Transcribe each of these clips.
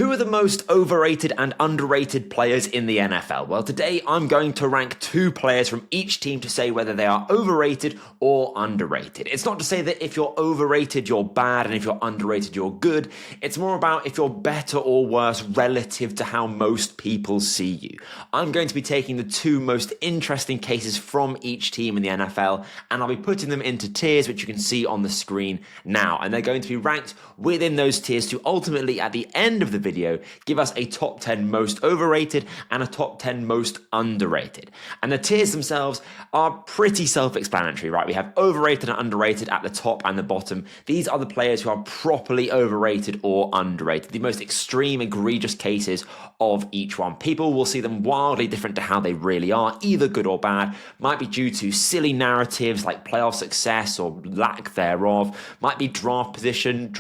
Who are the most overrated and underrated players in the NFL? Well, today I'm going to rank 2 players from each team to say whether they are overrated or underrated. It's not to say that if you're overrated, you're bad, and if you're underrated, you're good. It's more about if you're better or worse relative to how most people see you. I'm going to be taking the 2 most interesting cases from each team in the NFL, and I'll be putting them into tiers, which you can see on the screen now. And they're going to be ranked within those tiers to ultimately, at the end of the video, give us a top 10 most overrated and a top 10 most underrated. And the tiers themselves are pretty self-explanatory, right? We have overrated and underrated at the top and the bottom. These are the players who are properly overrated or underrated, the most extreme, egregious cases of each one. People will see them wildly different to how they really are, either good or bad. Might be due to silly narratives like playoff success or lack thereof. Might be draft position,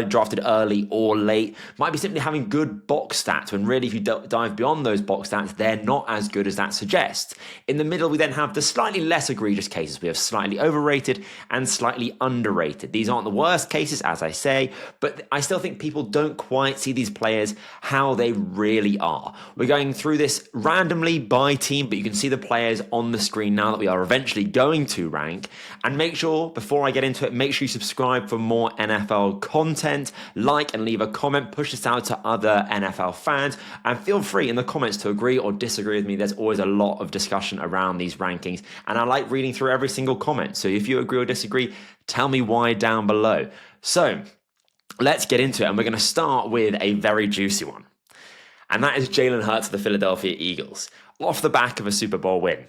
drafted early or late. Might be simply having good box stats, when really if you dive beyond those box stats, they're not as good as that suggests. In the middle, we then have the slightly less egregious cases. We have slightly overrated and slightly underrated. These aren't the worst cases, as I say, but I still think people don't quite see these players how they really are. We're going through this randomly by team, but you can see the players on the screen now that we are eventually going to rank. And make sure, before I get into it, make sure you subscribe for more NFL content, like and leave a comment, push this out to other NFL fans, and feel free in the comments to agree or disagree with me. There's always a lot of discussion around these rankings, and I like reading through every single comment. So if you agree or disagree, tell me why down below. So let's get into it, and we're going to start with a very juicy one, and that is Jaylen Herz of the Philadelphia Eagles, off the back of a Super Bowl win.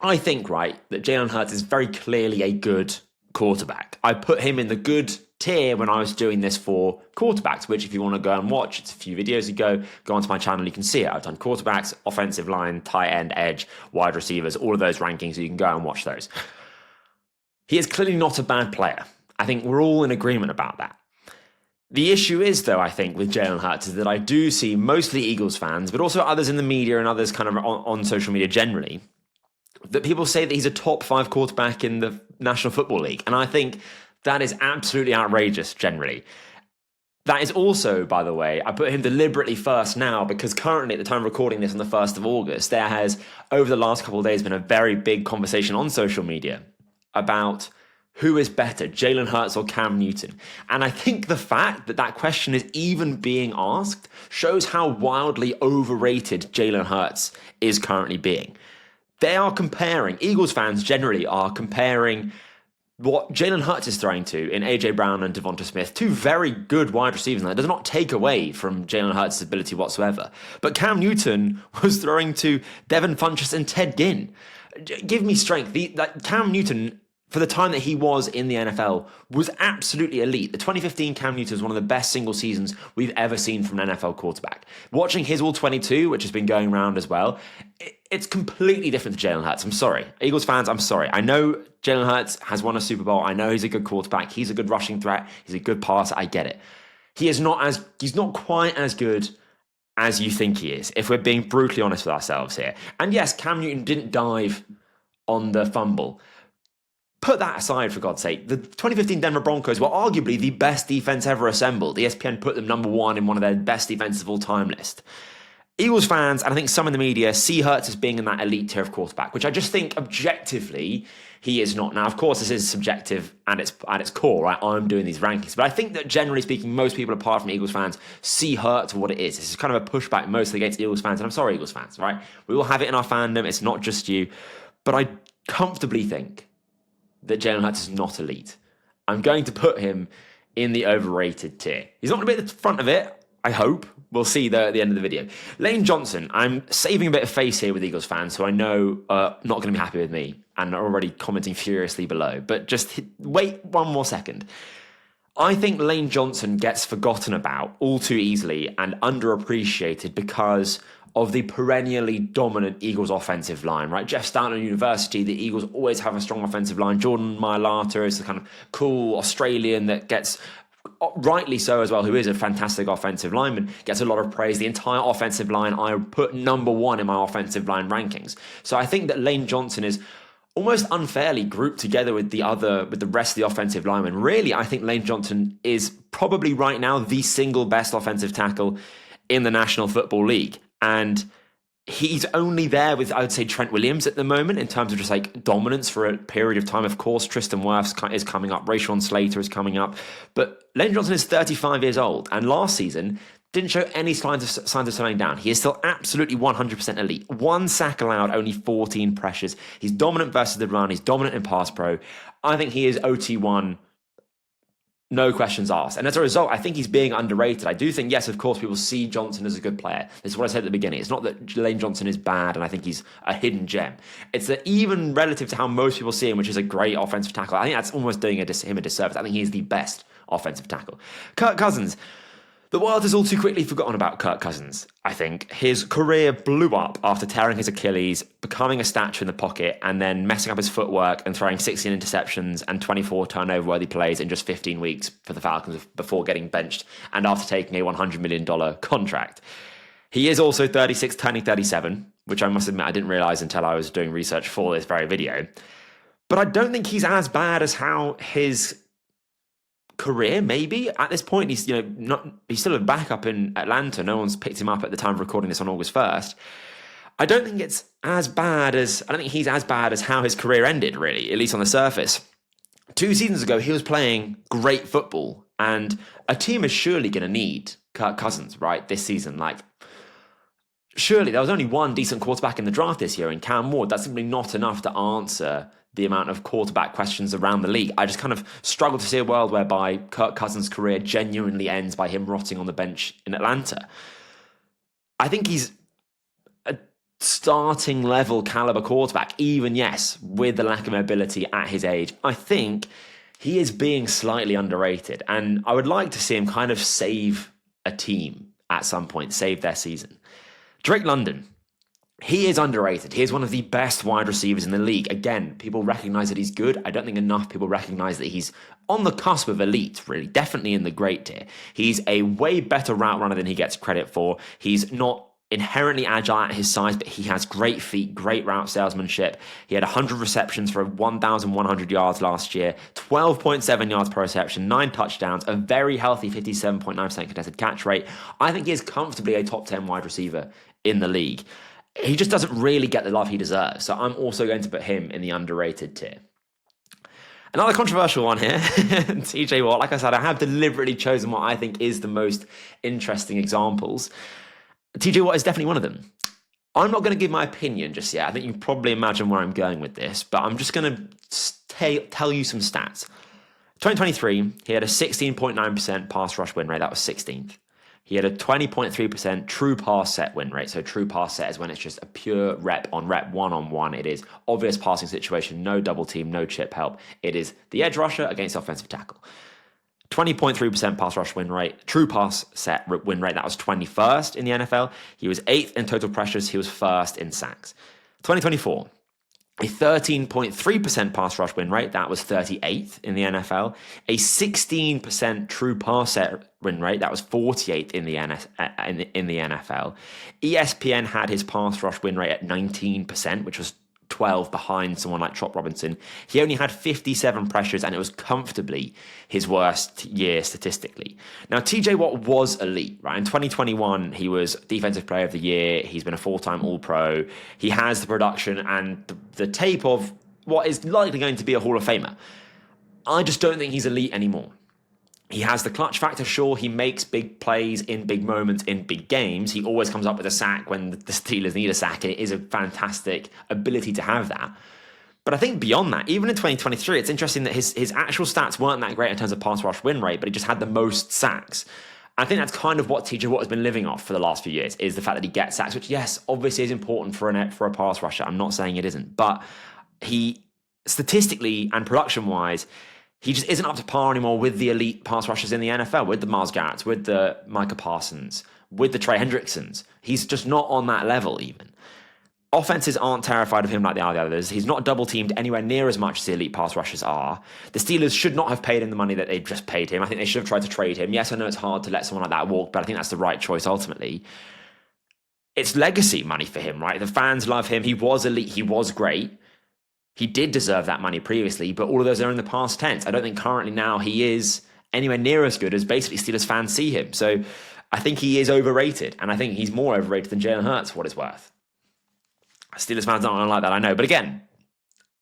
I think, right, that Jaylen Herz is very clearly a good quarterback. I put him in the good tier when I was doing this for quarterbacks, which if you want to go and watch, it's a few videos ago, go onto my channel, you can see it. I've done quarterbacks, offensive line, tight end, edge, wide receivers, all of those rankings, so you can go and watch those. He is clearly not a bad player. I think we're all in agreement about that. The issue is, though, I think, with Jaylen Herz is that I do see mostly Eagles fans, but also others in the media and others kind of on social media generally, that people say that he's a top 5 quarterback in the National Football League. And I think that is absolutely outrageous generally. That is also, by the way, I put him deliberately first now because currently at the time of recording this on the 1st of August, there has, over the last couple of days, been a very big conversation on social media about who is better, Jaylen Herz or Cam Newton. And I think the fact that that question is even being asked shows how wildly overrated Jaylen Herz is currently being. They are comparing, Eagles fans generally are comparing what Jaylen Herz is throwing to in A.J. Brown and Devonta Smith, 2 very good wide receivers. And that does not take away from Jaylen Hertz's ability whatsoever. But Cam Newton was throwing to Devin Funchess and Ted Ginn. Give me strength. Cam Newton, for the time that he was in the NFL, was absolutely elite. The 2015 Cam Newton was one of the best single seasons we've ever seen from an NFL quarterback. Watching his All-22, which has been going around as well, it's completely different to Jaylen Herz. I'm sorry. Eagles fans, I'm sorry. I know Jaylen Herz has won a Super Bowl. I know he's a good quarterback. He's a good rushing threat. He's a good passer. I get it. He's not quite as good as you think he is, if we're being brutally honest with ourselves here. And yes, Cam Newton didn't dive on the fumble. Put that aside, for God's sake. The 2015 Denver Broncos were arguably the best defense ever assembled. ESPN put them number 1 in one of their best defenses of all time list. Eagles fans, and I think some in the media, see Hertz as being in that elite tier of quarterback, which I just think objectively he is not. Now, of course, this is subjective at its core, right? I'm doing these rankings. But I think that generally speaking, most people apart from Eagles fans see Hertz for what it is. This is kind of a pushback mostly against Eagles fans. And I'm sorry, Eagles fans, right? We all have it in our fandom. It's not just you. But I comfortably think that Jaylen Hertz is not elite. I'm going to put him in the overrated tier. He's not going to be at the front of it, I hope. We'll see though at the end of the video. Lane Johnson, I'm saving a bit of face here with Eagles fans who I know are not going to be happy with me and are already commenting furiously below. But just wait one more second. I think Lane Johnson gets forgotten about all too easily and underappreciated because of the perennially dominant Eagles offensive line, right? Jeff Stanton University, the Eagles always have a strong offensive line. Jordan Mailata is the kind of cool Australian that gets, rightly so as well, who is a fantastic offensive lineman, gets a lot of praise. The entire offensive line, I put number 1 in my offensive line rankings. So I think that Lane Johnson is almost unfairly grouped together with the rest of the offensive linemen. Really, I think Lane Johnson is probably right now the single best offensive tackle in the National Football League. And he's only there with, I would say, Trent Williams at the moment in terms of just like dominance for a period of time. Of course, Tristan Wirfs is coming up. Rashawn Slater is coming up. But Lane Johnson is 35 years old. And last season didn't show any signs of slowing down. He is still absolutely 100% elite. 1 sack allowed, only 14 pressures. He's dominant versus the run. He's dominant in pass pro. I think he is OT1, no questions asked. And as a result, I think he's being underrated. I do think, yes, of course, people see Johnson as a good player. This is what I said at the beginning. It's not that Lane Johnson is bad and I think he's a hidden gem. It's that even relative to how most people see him, which is a great offensive tackle, I think that's almost doing him a disservice. I think he's the best offensive tackle. Kirk Cousins. The world has all too quickly forgotten about Kirk Cousins, I think. His career blew up after tearing his Achilles, becoming a statue in the pocket, and then messing up his footwork and throwing 16 interceptions and 24 turnover-worthy plays in just 15 weeks for the Falcons before getting benched and after taking a $100 million contract. He is also 36, turning 37, which I must admit I didn't realise until I was doing research for this very video. But I don't think he's as bad as how his career, maybe at this point, he's he's still a backup in Atlanta. No one's picked him up at the time of recording this on August 1st. I don't think he's as bad as how his career ended, really, at least on the surface. 2 seasons ago, he was playing great football, and a team is surely going to need Kirk Cousins, right, this season. Like, surely there was only one decent quarterback in the draft this year in Cam Ward. That's simply not enough to answer the amount of quarterback questions around the league. I just kind of struggle to see a world whereby Kirk Cousins' career genuinely ends by him rotting on the bench in Atlanta. I think he's a starting level caliber quarterback, even, yes, with the lack of mobility at his age. I think he is being slightly underrated, and I would like to see him kind of save a team at some point, save their season. Drake London. He is underrated. He is one of the best wide receivers in the league. Again, people recognize that he's good. I don't think enough people recognize that he's on the cusp of elite, really. Definitely in the great tier. He's a way better route runner than he gets credit for. He's not inherently agile at his size, but he has great feet, great route salesmanship. He had 100 receptions for 1,100 yards last year, 12.7 yards per reception, 9 touchdowns, a very healthy 57.9% contested catch rate. I think he is comfortably a top 10 wide receiver in the league. He just doesn't really get the love he deserves. So I'm also going to put him in the underrated tier. Another controversial one here, TJ Watt. Like I said, I have deliberately chosen what I think is the most interesting examples. TJ Watt is definitely one of them. I'm not going to give my opinion just yet. I think you can probably imagine where I'm going with this, but I'm just going to tell you some stats. 2023, he had a 16.9% pass rush win rate. That was 16th. He had a 20.3% true pass set win rate. So true pass set is when it's just a pure rep on rep, one-on-one. It is obvious passing situation, no double team, no chip help. It is the edge rusher against offensive tackle. 20.3% pass rush win rate, true pass set win rate. That was 21st in the NFL. He was 8th in total pressures. He was 1st in sacks. 2024. A 13.3% pass rush win rate, that was 38th in the NFL. A 16% true pass set win rate, that was 48th in the NFL. ESPN had his pass rush win rate at 19%, which was 12 behind someone like Trot Robinson. He only had 57 pressures, and it was comfortably his worst year statistically. Now, TJ Watt was elite, right? In 2021, he was Defensive Player of the Year. He's been a 4-time All-Pro. He has the production and the tape of what is likely going to be a Hall of Famer. I just don't think he's elite anymore. He has the clutch factor, sure. He makes big plays in big moments in big games. He always comes up with a sack when the Steelers need a sack. It is a fantastic ability to have that. But I think beyond that, even in 2023, it's interesting that his actual stats weren't that great in terms of pass rush win rate, but he just had the most sacks. I think that's kind of what TJ Watt has been living off for the last few years, is the fact that he gets sacks, which, yes, obviously is important for a pass rusher. I'm not saying it isn't. But he, statistically and production-wise, he just isn't up to par anymore with the elite pass rushers in the NFL, with the Myles Garretts, with the Micah Parsons, with the Trey Hendricksons. He's just not on that level even. Offenses aren't terrified of him like they are the others. He's not double-teamed anywhere near as much as the elite pass rushers are. The Steelers should not have paid him the money that they just paid him. I think they should have tried to trade him. Yes, I know it's hard to let someone like that walk, but I think that's the right choice ultimately. It's legacy money for him, right? The fans love him. He was elite. He was great. He did deserve that money previously, but all of those are in the past tense. I don't think currently now he is anywhere near as good as basically Steelers fans see him. So I think he is overrated, and I think he's more overrated than Jaylen Herz, for what it's worth. Steelers fans aren't going to like that, I know. But again,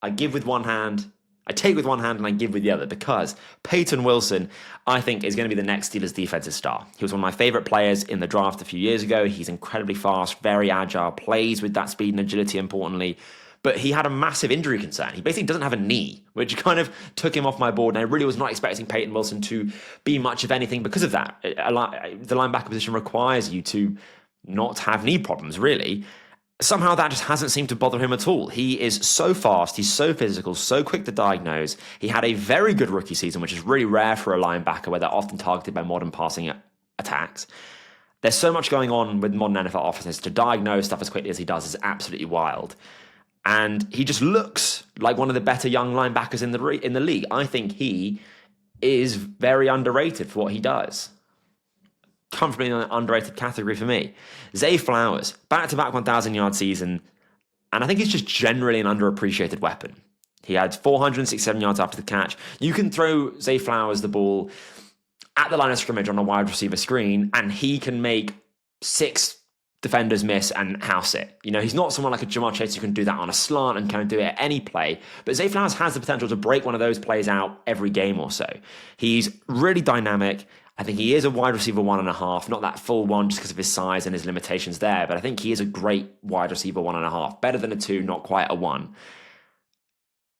I give with one hand, I take with one hand, and I give with the other, because Peyton Wilson, I think, is going to be the next Steelers defensive star. He was one of my favourite players in the draft a few years ago. He's incredibly fast, very agile, plays with that speed and agility, importantly. But he had a massive injury concern. He basically doesn't have a knee, which kind of took him off my board. And I really was not expecting Peyton Wilson to be much of anything because of that. The linebacker position requires you to not have knee problems, really. Somehow that just hasn't seemed to bother him at all. He is so fast, he's so physical, so quick to diagnose. He had a very good rookie season, which is really rare for a linebacker, where they're often targeted by modern passing attacks. There's so much going on with modern NFL offenses. To diagnose stuff as quickly as he does is absolutely wild. And he just looks like one of the better young linebackers in the league. I think he is very underrated for what he does. Comfortably in an underrated category for me. Zay Flowers, back-to-back 1,000-yard season, and I think he's just generally an underappreciated weapon. He had 467 yards after the catch. You can throw Zay Flowers the ball at the line of scrimmage on a wide receiver screen, and he can make 6 defenders miss and house it. You know, he's not someone like a Jamar Chase who can do that on a slant and kind of do it at any play, but Zay Flowers has the potential to break one of those plays out every game or so. He's really dynamic. I think he is a wide receiver 1.5, not that full one just because of his size and his limitations there, but I think he is a great wide receiver 1.5, better than a 2, not quite a 1.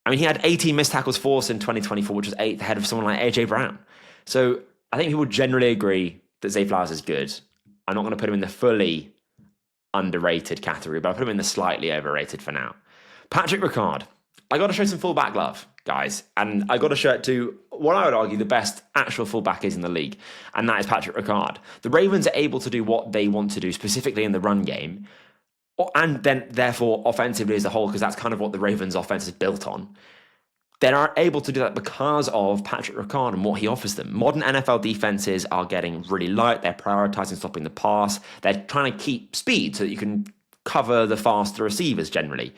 I mean, he had 18 missed tackles forced in 2024, which was 8th ahead of someone like AJ Brown. So I think people generally agree that Zay Flowers is good. I'm not going to put him in the fully underrated category, but I'll put him in the slightly overrated for now. Patrick Ricard. I got to show some fullback love, guys. And I got to show it to what I would argue the best actual fullback is in the league, and that is Patrick Ricard. The Ravens are able to do what they want to do, specifically in the run game, and then therefore offensively as a whole, because that's kind of what the Ravens offense is built on. They are able to do that because of Patrick Ricard and what he offers them. Modern NFL defenses are getting really light. They're prioritizing stopping the pass. They're trying to keep speed so that you can cover the faster receivers generally.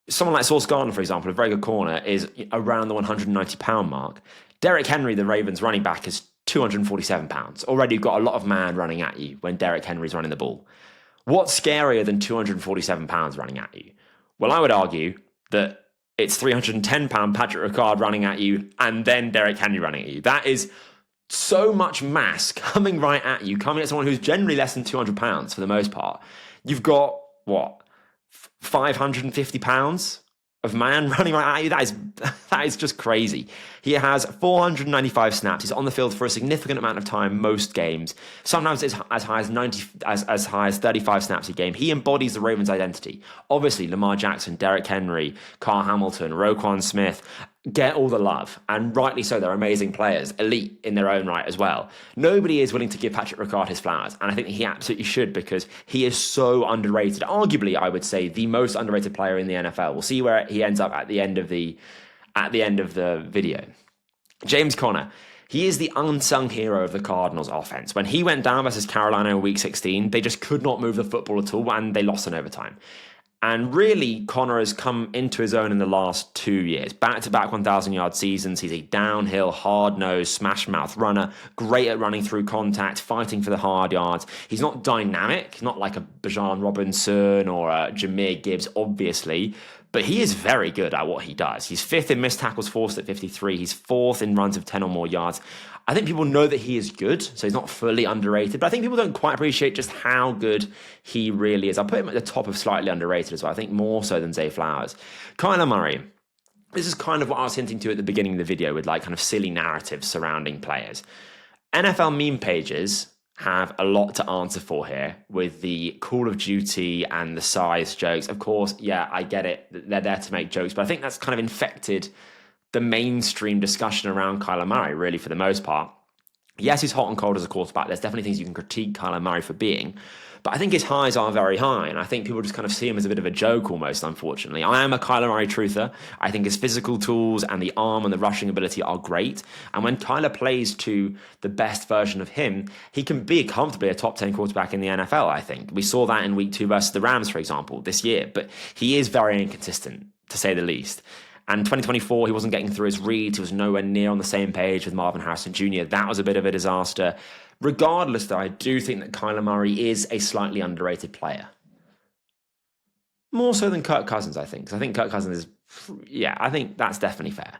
Someone like Sauce Gardner, for example, a very good corner, is around the 190-pound mark. Derrick Henry, the Ravens running back, is 247 pounds. Already you've got a lot of man running at you when Derrick Henry's running the ball. What's scarier than 247 pounds running at you? Well, I would argue that it's 310-pound Patrick Ricard running at you and then Derrick Henry running at you. That is so much mass coming right at you, coming at someone who's generally less than 200 pounds for the most part. You've got, 550 pounds of man running right at you? That is just crazy. He has 495 snaps. He's on the field for a significant amount of time most games. Sometimes it's as high as 35 snaps a game. He embodies the Ravens' identity. Obviously, Lamar Jackson, Derrick Henry, Carl Hamilton, Roquan Smith get all the love, and rightly so. They're amazing players, elite in their own right as well. Nobody is willing to give Patrick Ricard his flowers, and I think he absolutely should, because he is so underrated. Arguably, I would say the most underrated player in the NFL. We'll see where he ends up at the end of the video. James Conner. He is the unsung hero of the Cardinals offense. When he went down versus Carolina in Week 16, they just could not move the football at all, and they lost in overtime. And really, Conner has come into his own in the last 2 years. Back-to-back 1,000-yard seasons. He's a downhill, hard-nosed, smash-mouth runner. Great at running through contact, fighting for the hard yards. He's not dynamic, not like a Bijan Robinson or a Jahmyr Gibbs, obviously. But he is very good at what he does. He's 5th in missed tackles forced at 53. He's 4th in runs of 10 or more yards. I think people know that he is good, so he's not fully underrated. But I think people don't quite appreciate just how good he really is. I'll put him at the top of slightly underrated as well. I think more so than Zay Flowers. Kyler Murray. This is kind of what I was hinting to at the beginning of the video with like kind of silly narratives surrounding players. NFL meme pages have a lot to answer for here with the Call of Duty and the size jokes. Of course, yeah, I get it. They're there to make jokes, but I think that's kind of infected the mainstream discussion around Kyler Murray, really, for the most part. Yes, he's hot and cold as a quarterback. There's definitely things you can critique Kyler Murray for being, but I think his highs are very high, and I think people just kind of see him as a bit of a joke almost, unfortunately. I am a Kyler Murray truther. I think his physical tools and the arm and the rushing ability are great, and when Kyler plays to the best version of him, he can be comfortably a top 10 quarterback in the NFL, I think. We saw that in Week 2 versus the Rams, for example, this year, but he is very inconsistent, to say the least. And 2024, he wasn't getting through his reads. He was nowhere near on the same page with Marvin Harrison Jr. That was a bit of a disaster. Regardless, though, I do think that Kyler Murray is a slightly underrated player. More so than Kirk Cousins, I think. Because I think Kirk Cousins is, yeah, I think that's definitely fair.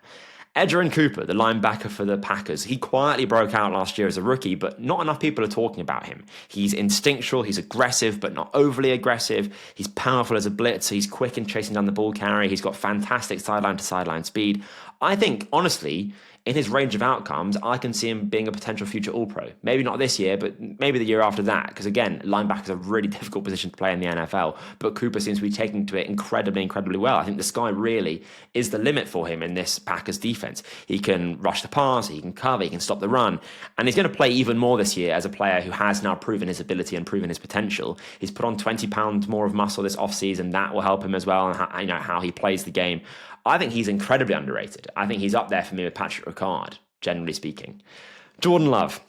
Edgerrin Cooper, the linebacker for the Packers, he quietly broke out last year as a rookie, but not enough people are talking about him. He's instinctual, he's aggressive, but not overly aggressive. He's powerful as a blitzer, he's quick in chasing down the ball carrier, he's got fantastic sideline-to-sideline speed. I think, honestly, in his range of outcomes, I can see him being a potential future All-Pro. Maybe not this year, but maybe the year after that. Because again, linebacker is a really difficult position to play in the NFL. But Cooper seems to be taking to it incredibly, incredibly well. I think the sky really is the limit for him in this Packers defense. He can rush the pass, he can cover, he can stop the run. And he's going to play even more this year as a player who has now proven his ability and proven his potential. He's put on 20 pounds more of muscle this offseason. That will help him as well, and how he plays the game. I think he's incredibly underrated. I think he's up there for me with Patrick Ricard, generally speaking. Jordan Love,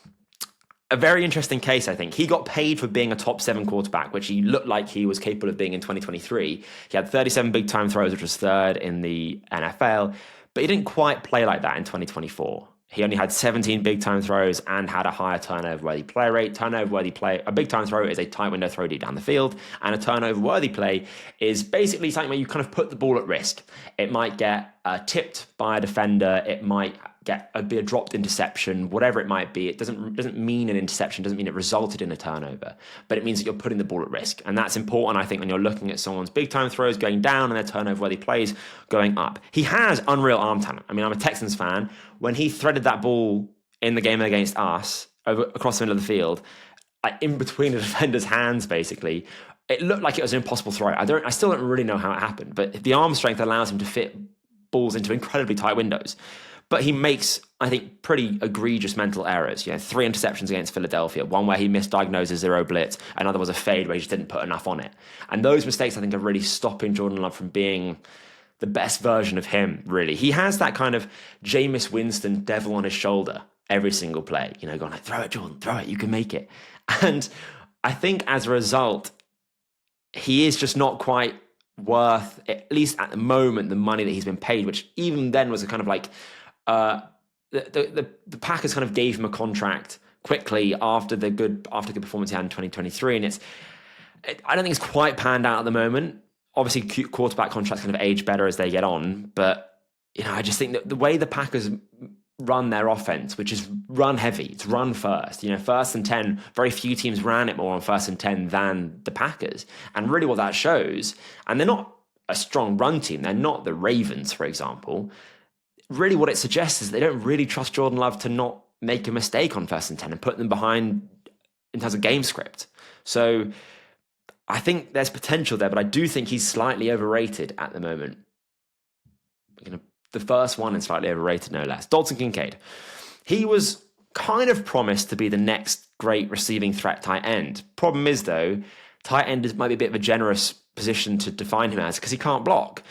a very interesting case, I think. He got paid for being a top 7 quarterback, which he looked like he was capable of being in 2023. He had 37 big-time throws, which was 3rd in the NFL, but he didn't quite play like that in 2024. He only had 17 big-time throws and had a higher turnover-worthy play rate. A big-time throw is a tight window throw deep down the field, and a turnover-worthy play is basically something where you kind of put the ball at risk. It might get tipped by a defender. It might be a dropped interception, whatever it might be. It doesn't mean an interception, doesn't mean it resulted in a turnover, but it means that you're putting the ball at risk. And that's important, I think, when you're looking at someone's big-time throws going down and their turnover-worthy plays going up. He has unreal arm talent. I mean, I'm a Texans fan. When he threaded that ball in the game against us across the middle of the field, in between the defender's hands, basically, it looked like it was an impossible throw. I still don't really know how it happened, but the arm strength allows him to fit balls into incredibly tight windows. But he makes, I think, pretty egregious mental errors. 3 interceptions against Philadelphia, one where he misdiagnosed a zero blitz, another was a fade where he just didn't put enough on it. And those mistakes, I think, are really stopping Jordan Love from being the best version of him, really. He has that kind of Jameis Winston devil on his shoulder every single play. Going like, throw it, Jordan, throw it, you can make it. And I think as a result, he is just not quite worth, at least at the moment, the money that he's been paid, which even then was a kind of like, the Packers kind of gave him a contract quickly after the good performance he had in 2023, and I don't think it's quite panned out at the moment. Obviously, quarterback contracts kind of age better as they get on, but I just think that the way the Packers run their offense, which is run heavy, it's run first. 1st and 10, very few teams ran it more on 1st and 10 than the Packers, and really what that shows, and they're not a strong run team. They're not the Ravens, for example. Really what it suggests is they don't really trust Jordan Love to not make a mistake on 1st and 10 and put them behind in terms of game script. So I think there's potential there, but I do think he's slightly overrated at the moment. The first one is slightly overrated, no less. Dalton Kincaid. He was kind of promised to be the next great receiving threat tight end. Problem is, though, tight end might be a bit of a generous position to define him as because he can't block.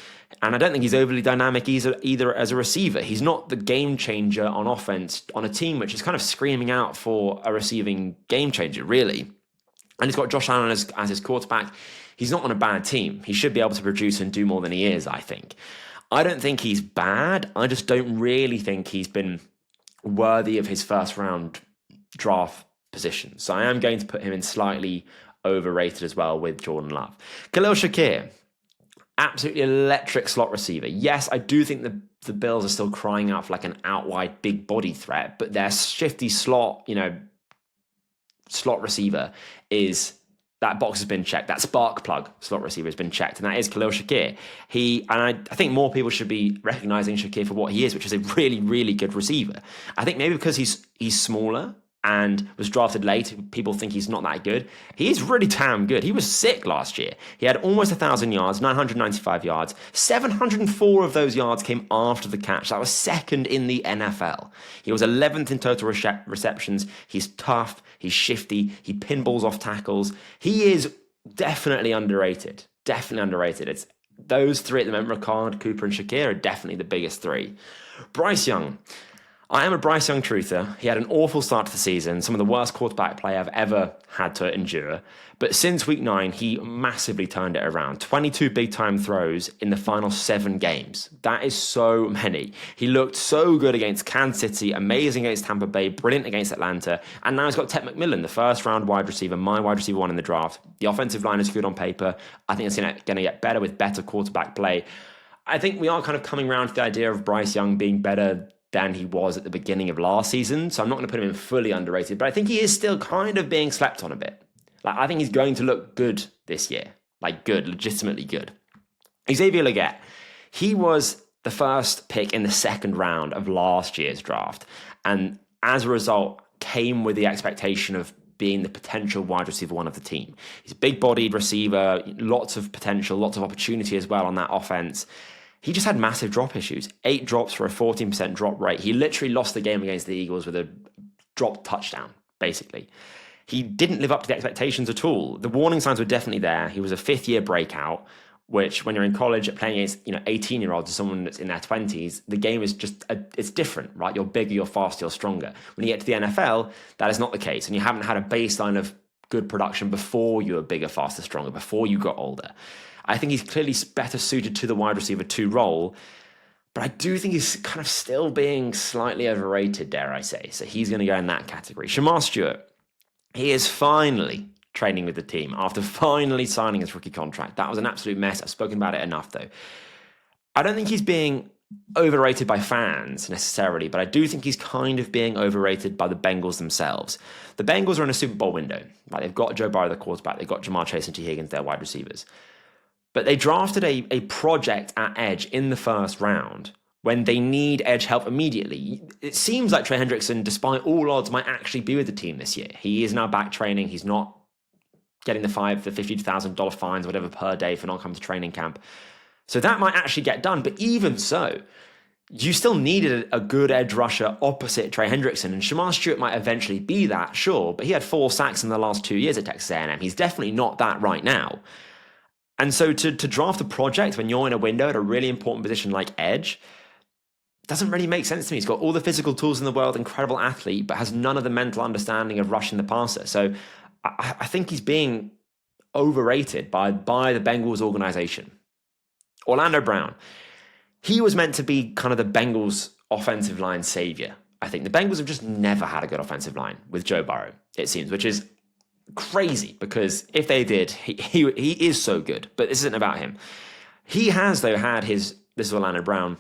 And I don't think he's overly dynamic either as a receiver. He's not the game changer on offense on a team which is kind of screaming out for a receiving game changer, really. And he's got Josh Allen as his quarterback. He's not on a bad team. He should be able to produce and do more than he is, I think. I don't think he's bad. I just don't really think he's been worthy of his first round draft position. So I am going to put him in slightly overrated as well with Jordan Love. Khail Shakir. Absolutely electric slot receiver. Yes, I do think the Bills are still crying out for like an out-wide big body threat, but their shifty slot, slot receiver that box has been checked. That spark plug slot receiver has been checked, and that is Khail Shakir. I think more people should be recognizing Shakir for what he is, which is a really, really good receiver. I think maybe because he's smaller and was drafted late, people think he's not that good. He's really damn good. He was sick last year. He had almost 1,000 yards, 995 yards. 704 of those yards came after the catch. That was 2nd in the NFL. He was 11th in total receptions. He's tough. He's shifty. He pinballs off tackles. He is definitely underrated. Definitely underrated. It's those three at the moment, Ricard, Cooper, and Shakir, are definitely the biggest three. Bryce Young. I am a Bryce Young truther. He had an awful start to the season, some of the worst quarterback play I've ever had to endure. But since week 9, he massively turned it around. 22 big-time throws in the final 7 games. That is so many. He looked so good against Kansas City, amazing against Tampa Bay, brilliant against Atlanta. And now he's got Ted McMillan, the first-round wide receiver, my wide receiver 1 in the draft. The offensive line is good on paper. I think it's going to get better with better quarterback play. I think we are kind of coming around to the idea of Bryce Young being better than he was at the beginning of last season. So I'm not going to put him in fully underrated, but I think he is still kind of being slept on a bit. Like, I think he's going to look good this year. Like, good, legitimately good. Xavier Legette, he was the first pick in the second round of last year's draft. And as a result, came with the expectation of being the potential wide receiver 1 of the team. He's a big-bodied receiver, lots of potential, lots of opportunity as well on that offense. He just had massive drop issues. 8 drops for a 14% drop rate. He literally lost the game against the Eagles with a dropped touchdown, basically. He didn't live up to the expectations at all. The warning signs were definitely there. He was a 5th-year breakout, which when you're in college playing against 18-year-olds or someone that's in their 20s, the game is just, it's different, right? You're bigger, you're faster, you're stronger. When you get to the NFL, that is not the case. And you haven't had a baseline of good production before you were bigger, faster, stronger, before you got older. I think he's clearly better suited to the wide receiver 2 role, but I do think he's kind of still being slightly overrated, dare I say. So he's going to go in that category. Shamar Stewart, he is finally training with the team after finally signing his rookie contract. That was an absolute mess. I've spoken about it enough, though. I don't think he's being overrated by fans necessarily, but I do think he's kind of being overrated by the Bengals themselves. The Bengals are in a Super Bowl window. Right? They've got Joe Burrow, the quarterback. They've got Jamar Chase and T. Higgins, their wide receivers. But they drafted a project at edge in the first round when they need edge help immediately. It seems like Trey Hendrickson, despite all odds, might actually be with the team this year. He is now back training. He's not getting the $50,000 fines, whatever, per day for not coming to training camp. So that might actually get done. But even so, you still needed a good edge rusher opposite Trey Hendrickson. And Shamar Stewart might eventually be that, sure. But he had 4 sacks in the last 2 years at Texas A&M. He's definitely not that right now. And so to draft a project when you're in a window at a really important position like edge doesn't really make sense to me. He's got all the physical tools in the world, incredible athlete, but has none of the mental understanding of rushing the passer. So I think he's being overrated by the Bengals organization. Orlando Brown, he was meant to be kind of the Bengals offensive line savior. I think the Bengals have just never had a good offensive line with Joe Burrow, it seems, which is crazy because if they did, he is so good, but this isn't about him. He has, though, this is Orlando Brown,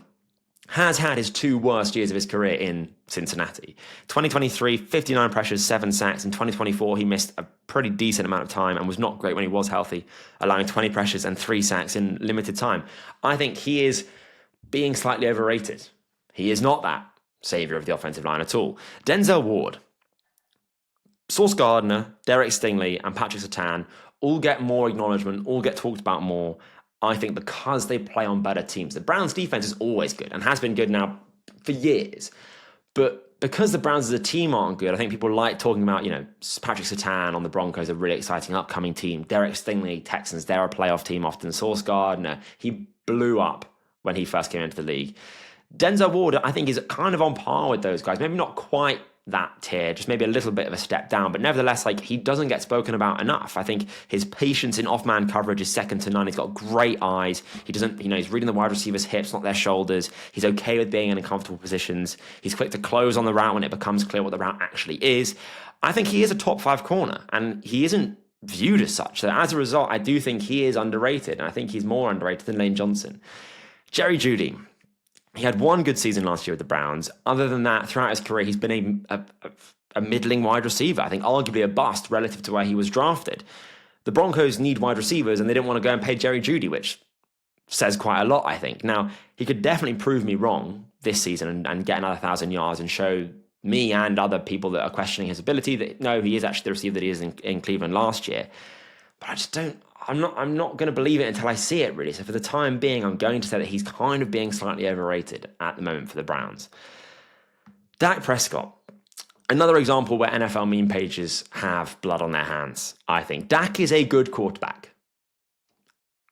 has had his 2 worst years of his career in Cincinnati. 2023, 59 pressures, 7 sacks. In 2024, he missed a pretty decent amount of time and was not great when he was healthy, allowing 20 pressures and 3 sacks in limited time. I think he is being slightly overrated. He is not that savior of the offensive line at all. Denzel Ward, Sauce Gardner, Derek Stingley, and Patrick Surtain all get more acknowledgement, all get talked about more, I think, because they play on better teams. The Browns' defense is always good and has been good now for years. But because the Browns as a team aren't good, I think people like talking about, Patrick Surtain on the Broncos, a really exciting upcoming team. Derek Stingley, Texans, they're a playoff team often. Sauce Gardner, he blew up when he first came into the league. Denzel Ward, I think, is kind of on par with those guys. Maybe not quite that tier, just maybe a little bit of a step down, but nevertheless, he doesn't get spoken about enough. I think his patience in off-man coverage is second to none. He's got great eyes. He doesn't, he's reading the wide receivers' hips, not their shoulders. He's okay with being in uncomfortable positions. He's quick to close on the route when it becomes clear what the route actually is. I think he is a top 5 corner, and he isn't viewed as such. So as a result, I do think he is underrated, and I think he's more underrated than Lane Johnson. Jerry Jeudy. He had 1 good season last year with the Browns. Other than that, throughout his career, he's been a middling wide receiver. I think arguably a bust relative to where he was drafted. The Broncos need wide receivers, and they didn't want to go and pay Jerry Jeudy, which says quite a lot, I think. Now, he could definitely prove me wrong this season and get another 1,000 yards and show me and other people that are questioning his ability that, no, he is actually the receiver that he is in Cleveland last year. But I just don't... I'm not going to believe it until I see it, really. So for the time being, I'm going to say that he's kind of being slightly overrated at the moment for the Browns. Dak Prescott. Another example where NFL meme pages have blood on their hands, I think. Dak is a good quarterback.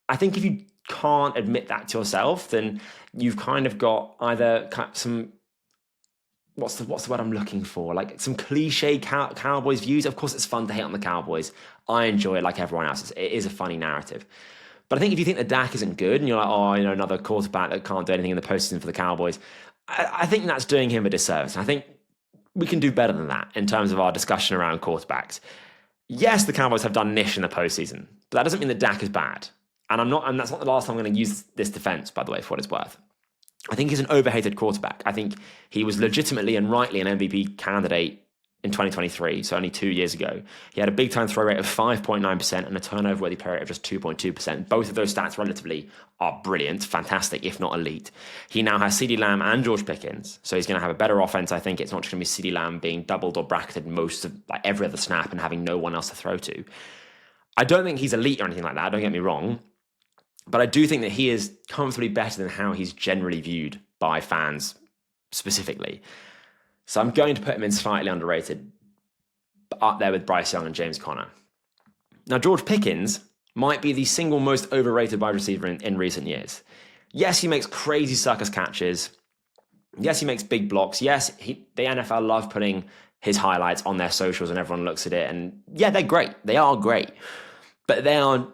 I think if you can't admit that to yourself, then you've kind of got either some what's the word I'm looking for? Like some cliche Cowboys views. Of course, it's fun to hate on the Cowboys. I enjoy it like everyone else. It is a funny narrative. But I think if you think that Dak isn't good and you're like, oh, another quarterback that can't do anything in the postseason for the Cowboys, I think that's doing him a disservice. I think we can do better than that in terms of our discussion around quarterbacks. Yes, the Cowboys have done niche in the postseason, but that doesn't mean that Dak is bad. And that's not the last time I'm going to use this defense, by the way, for what it's worth. I think he's an overhated quarterback. I think he was legitimately and rightly an MVP candidate in 2023, so only 2 years ago. He had a big-time throw rate of 5.9% and a turnover-worthy play rate of just 2.2%. Both of those stats relatively are brilliant, fantastic, if not elite. He now has CeeDee Lamb and George Pickens, so he's going to have a better offense. I think it's not just going to be CeeDee Lamb being doubled or bracketed most of every other snap and having no one else to throw to. I don't think he's elite or anything like that, don't get me wrong, but I do think that he is comfortably better than how he's generally viewed by fans specifically. So I'm going to put him in slightly underrated, up there with Bryce Young and James Conner. Now, George Pickens might be the single most overrated wide receiver in recent years. Yes, he makes crazy circus catches. Yes, he makes big blocks. Yes, the NFL love putting his highlights on their socials and everyone looks at it. And yeah, they're great. They are great. But they are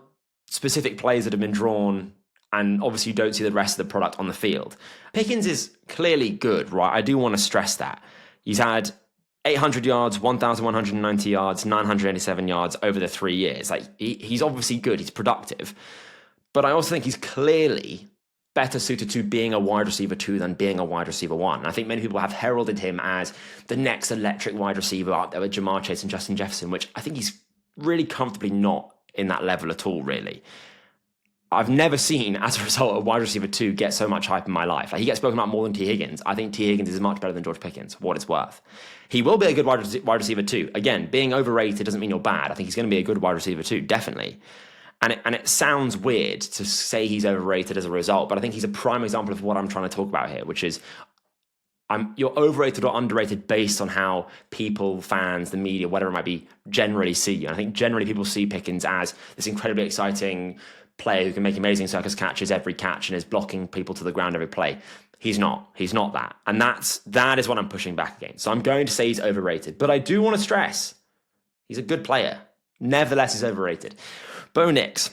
specific plays that have been drawn, and obviously you don't see the rest of the product on the field. Pickens is clearly good, right? I do want to stress that. He's had 800 yards, 1,190 yards, 987 yards over the 3 years. Like he's obviously good. He's productive. But I also think he's clearly better suited to being a wide receiver 2 than being a wide receiver 1. I think many people have heralded him as the next electric wide receiver out there with Jamar Chase and Justin Jefferson, which I think he's really comfortably not in that level at all, really. I've never seen, as a result, a wide receiver 2 get so much hype in my life. Like, he gets spoken about more than T. Higgins. I think T. Higgins is much better than George Pickens, for what it's worth. He will be a good wide receiver 2. Again, being overrated doesn't mean you're bad. I think he's going to be a good wide receiver 2, definitely. And it sounds weird to say he's overrated as a result, but I think he's a prime example of what I'm trying to talk about here, which is you're overrated or underrated based on how people, fans, the media, whatever it might be, generally see you. And I think generally people see Pickens as this incredibly exciting player who can make amazing circus catches every catch and is blocking people to the ground every play. He's not that. And that is what I'm pushing back against. So I'm going to say he's overrated. But I do want to stress, he's a good player. Nevertheless, he's overrated. Bo Nix.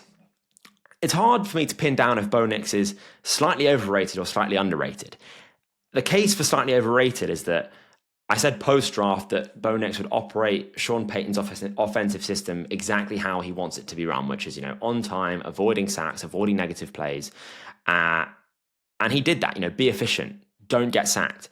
It's hard for me to pin down if Bo Nix is slightly overrated or slightly underrated. The case for slightly overrated is that I said post-draft that Bo Nix would operate Sean Payton's offensive system exactly how he wants it to be run, which is, on time, avoiding sacks, avoiding negative plays. And he did that, be efficient, don't get sacked.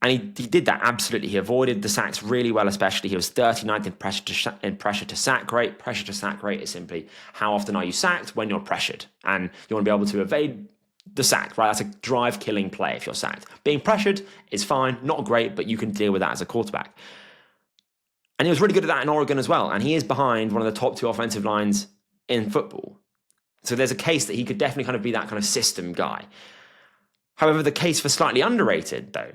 And he did that, absolutely. He avoided the sacks really well, especially. He was 39th in pressure to sack rate. Pressure to sack rate is simply how often are you sacked when you're pressured. And you want to be able to evade the sack, right? That's a drive-killing play if you're sacked. Being pressured is fine, not great, but you can deal with that as a quarterback. And he was really good at that in Oregon as well. And he is behind one of the top 2 offensive lines in football. So there's a case that he could definitely kind of be that kind of system guy. However, the case for slightly underrated, though,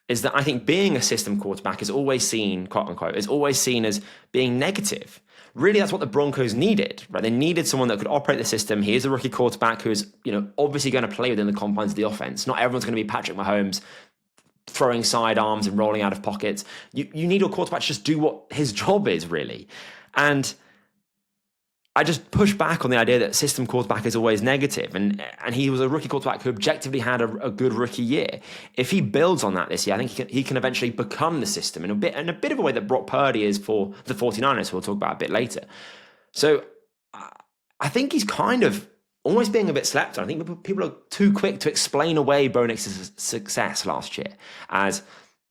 is that I think being a system quarterback is always seen, quote unquote, is always seen as being negative. Really, that's what the Broncos needed, right? They needed someone that could operate the system. He is a rookie quarterback who is, obviously going to play within the confines of the offense. Not everyone's going to be Patrick Mahomes throwing sidearms and rolling out of pockets. You need your quarterback to just do what his job is, really. And I just push back on the idea that system quarterback is always negative. And he was a rookie quarterback who objectively had a good rookie year. If he builds on that this year, I think he can eventually become the system in a bit of a way that Brock Purdy is for the 49ers, who we'll talk about a bit later. So I think he's kind of almost being a bit slept on. I think people are too quick to explain away Bo Nix's success last year as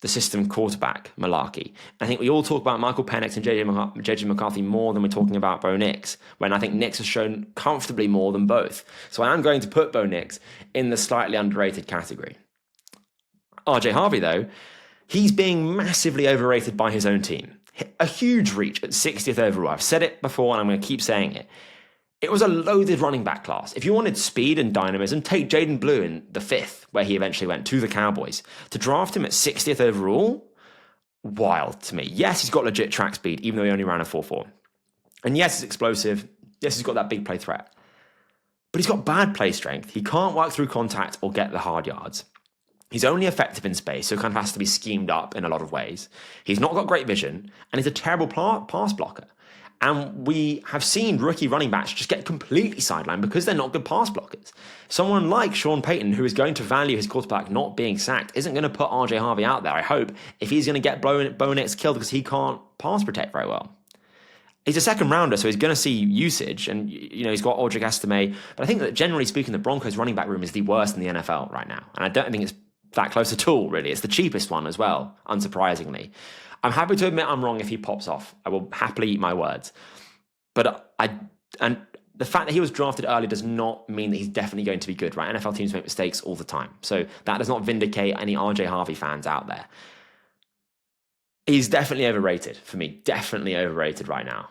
the system quarterback malarkey. I think we all talk about Michael Penix and JJ McCarthy more than we're talking about Bo Nix, when I think Nix has shown comfortably more than both. So I am going to put Bo Nix in the slightly underrated category. RJ Harvey, though, he's being massively overrated by his own team. A huge reach at 60th overall. I've said it before and I'm going to keep saying it. It was a loaded running back class. If you wanted speed and dynamism, take Jaden Blue in the 5th, where he eventually went to the Cowboys. To draft him at 60th overall, wild to me. Yes, he's got legit track speed, even though he only ran a 4.4. And yes, he's explosive. Yes, he's got that big play threat. But he's got bad play strength. He can't work through contact or get the hard yards. He's only effective in space, so kind of has to be schemed up in a lot of ways. He's not got great vision, and he's a terrible pass blocker. And we have seen rookie running backs just get completely sidelined because they're not good pass blockers. Someone like Sean Payton, who is going to value his quarterback not being sacked, isn't going to put RJ Harvey out there, I hope, if he's going to get Bo Nix killed because he can't pass protect very well. He's a second rounder, so he's going to see usage, and he's got Audric Estime. But I think that generally speaking, the Broncos running back room is the worst in the NFL right now. And I don't think it's that close at all, really. It's the cheapest one as well, unsurprisingly. I'm happy to admit I'm wrong if he pops off. I will happily eat my words. But the fact that he was drafted early does not mean that he's definitely going to be good, right? NFL teams make mistakes all the time. So that does not vindicate any RJ Harvey fans out there. He's definitely overrated for me. Definitely overrated right now.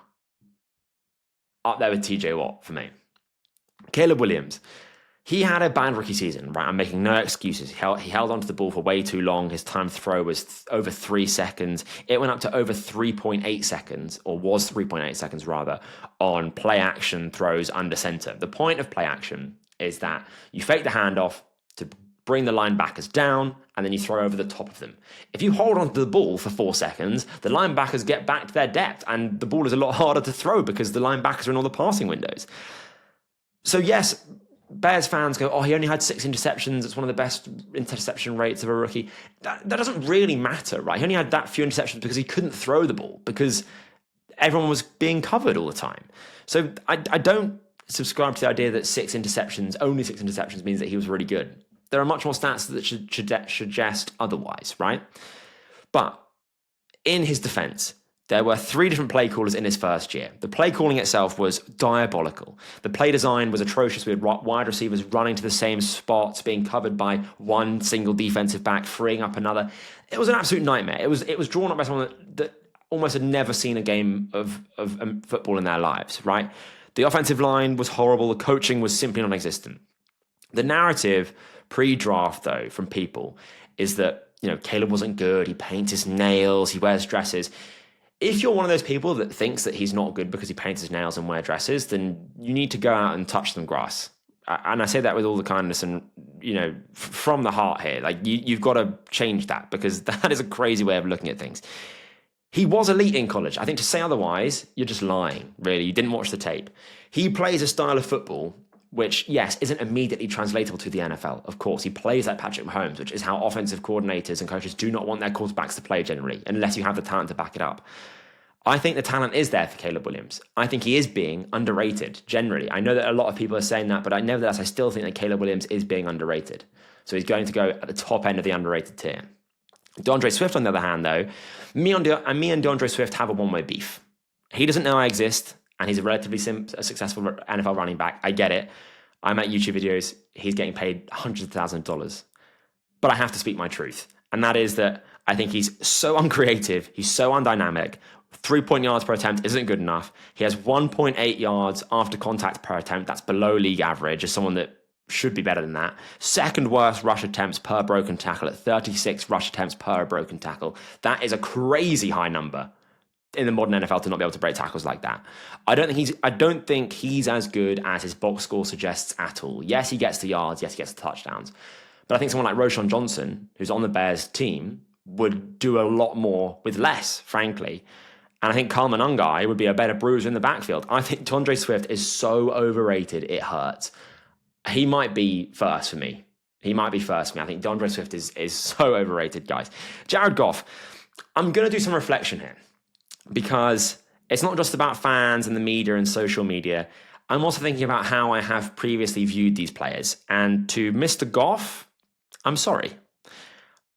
Up there with TJ Watt for me. Caleb Williams. He had a bad rookie season, right? I'm making no excuses. He held onto the ball for way too long. His time to throw was over 3 seconds. It went up to over 3.8 seconds, or was 3.8 seconds rather, on play action throws under center. The point of play action is that you fake the handoff to bring the linebackers down, and then you throw over the top of them. If you hold onto the ball for 4 seconds, the linebackers get back to their depth, and the ball is a lot harder to throw because the linebackers are in all the passing windows. So yes, Bears fans go, oh, he only had 6 interceptions. It's one of the best interception rates of a rookie. That doesn't really matter, right? He only had that few interceptions because he couldn't throw the ball, because everyone was being covered all the time. So I don't subscribe to the idea that only 6 interceptions means that he was really good. There are much more stats that should suggest otherwise, right? But in his defense, there were 3 different play callers in his first year. The play calling itself was diabolical. The play design was atrocious. We had wide receivers running to the same spots, being covered by one single defensive back, freeing up another. It was an absolute nightmare. It was drawn up by someone that almost had never seen a game of football in their lives, right? The offensive line was horrible. The coaching was simply non-existent. The narrative pre-draft, though, from people is that, Caleb wasn't good. He paints his nails. He wears dresses. If you're one of those people that thinks that he's not good because he paints his nails and wears dresses, then you need to go out and touch some grass. And I say that with all the kindness and, from the heart here. Like, you've got to change that, because that is a crazy way of looking at things. He was elite in college. I think to say otherwise, you're just lying, really. You didn't watch the tape. He plays a style of football which, yes, isn't immediately translatable to the NFL. Of course, he plays like Patrick Mahomes, which is how offensive coordinators and coaches do not want their quarterbacks to play generally, unless you have the talent to back it up. I think the talent is there for Caleb Williams. I think he is being underrated, generally. I know that a lot of people are saying that, but nevertheless, I still think that Caleb Williams is being underrated. So he's going to go at the top end of the underrated tier. Dandre Swift, on the other hand, though, me and Dandre Swift have a one-way beef. He doesn't know I exist, and he's a relatively successful NFL running back. I get it. I'm at YouTube videos. He's getting paid hundreds of thousands of dollars. But I have to speak my truth. And that is that I think he's so uncreative. He's so undynamic. 3 yards per attempt isn't good enough. He has 1.8 yards after contact per attempt. That's below league average as someone that should be better than that. Second worst rush attempts per broken tackle at 36 rush attempts per broken tackle. That is a crazy high number in the modern NFL to not be able to break tackles like that. I don't think he's as good as his box score suggests at all. Yes, he gets the yards. Yes, he gets the touchdowns. But I think someone like Roschon Johnson, who's on the Bears team, would do a lot more with less, frankly. And I think Kyle Monangai would be a better bruiser in the backfield. I think Dandre Swift is so overrated, it hurts. He might be first for me. I think Dandre Swift is so overrated, guys. Jared Goff, I'm going to do some reflection here, because it's not just about fans and the media and social media. I'm also thinking about how I have previously viewed these players. And to Mr. Goff, I'm sorry.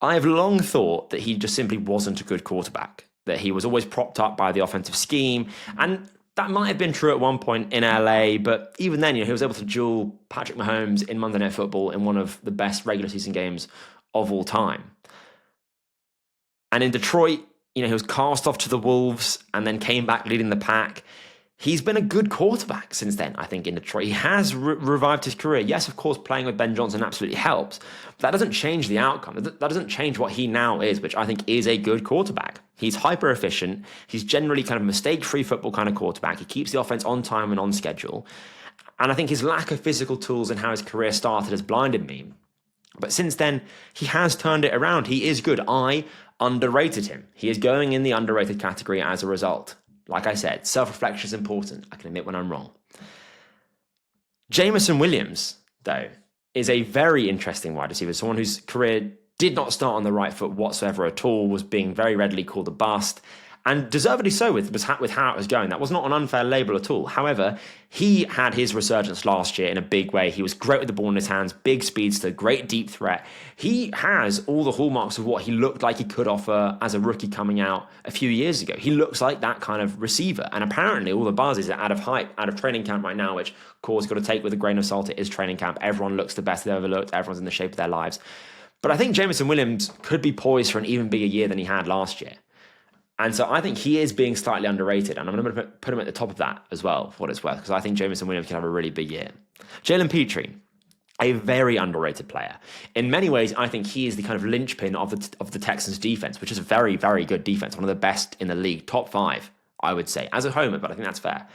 I've long thought that he just simply wasn't a good quarterback, that he was always propped up by the offensive scheme. And that might have been true at one point in LA, but even then, he was able to duel Patrick Mahomes in Monday Night Football in one of the best regular season games of all time. And in Detroit, he was cast off to the Wolves and then came back leading the pack. He's been a good quarterback since then, I think, in Detroit. He has revived his career. Yes, of course, playing with Ben Johnson absolutely helps. But that doesn't change the outcome. That doesn't change what he now is, which I think is a good quarterback. He's hyper efficient. He's generally kind of mistake-free football kind of quarterback. He keeps the offense on time and on schedule. And I think his lack of physical tools and how his career started has blinded me. But since then, he has turned it around. He is good. I underrated him. He is going in the underrated category as a result. Like I said, self-reflection is important. I can admit when I'm wrong. Jameson Williams, though, is a very interesting wide receiver, someone whose career did not start on the right foot whatsoever at all, was being very readily called a bust, and deservedly so with how it was going. That was not an unfair label at all. However, he had his resurgence last year in a big way. He was great with the ball in his hands, big speedster, great deep threat. He has all the hallmarks of what he looked like he could offer as a rookie coming out a few years ago. He looks like that kind of receiver. And apparently all the buzz is out of hype, out of training camp right now, which, of course, got to take with a grain of salt. It is training camp. Everyone looks the best they've ever looked. Everyone's in the shape of their lives. But I think Jameson Williams could be poised for an even bigger year than he had last year. And so I think he is being slightly underrated. And I'm going to put him at the top of that as well, for what it's worth, because I think Jameson Williams can have a really big year. Jalen Petrie, a very underrated player. In many ways, I think he is the kind of linchpin of the Texans defense, which is a very, very good defense, one of the best in the league, top 5, I would say, as a homer, but I think that's fair.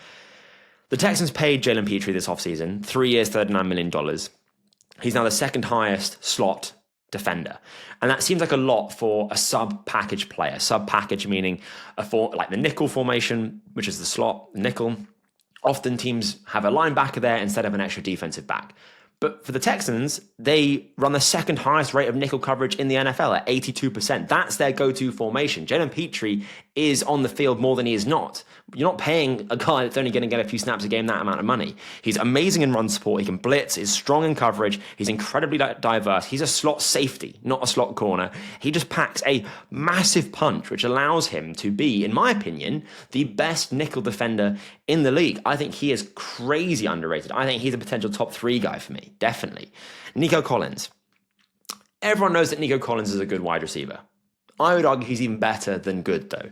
The Texans paid Jalen Petrie this offseason, 3 years, $39 million. He's now the second highest slot defender. And that seems like a lot for a sub-package player. Sub-package meaning like the nickel formation, which is the slot, nickel. Often teams have a linebacker there instead of an extra defensive back. But for the Texans, they run the second highest rate of nickel coverage in the NFL at 82%. That's their go-to formation. Jalen Petrie is on the field more than he is not. You're not paying a guy that's only going to get a few snaps a game that amount of money. He's amazing in run support. He can blitz. He's strong in coverage. He's incredibly diverse. He's a slot safety, not a slot corner. He just packs a massive punch, which allows him to be, in my opinion, the best nickel defender in the league. I think he is crazy underrated. I think he's a potential top 3 guy for me, definitely. Nico Collins. Everyone knows that Nico Collins is a good wide receiver. I would argue he's even better than good, though.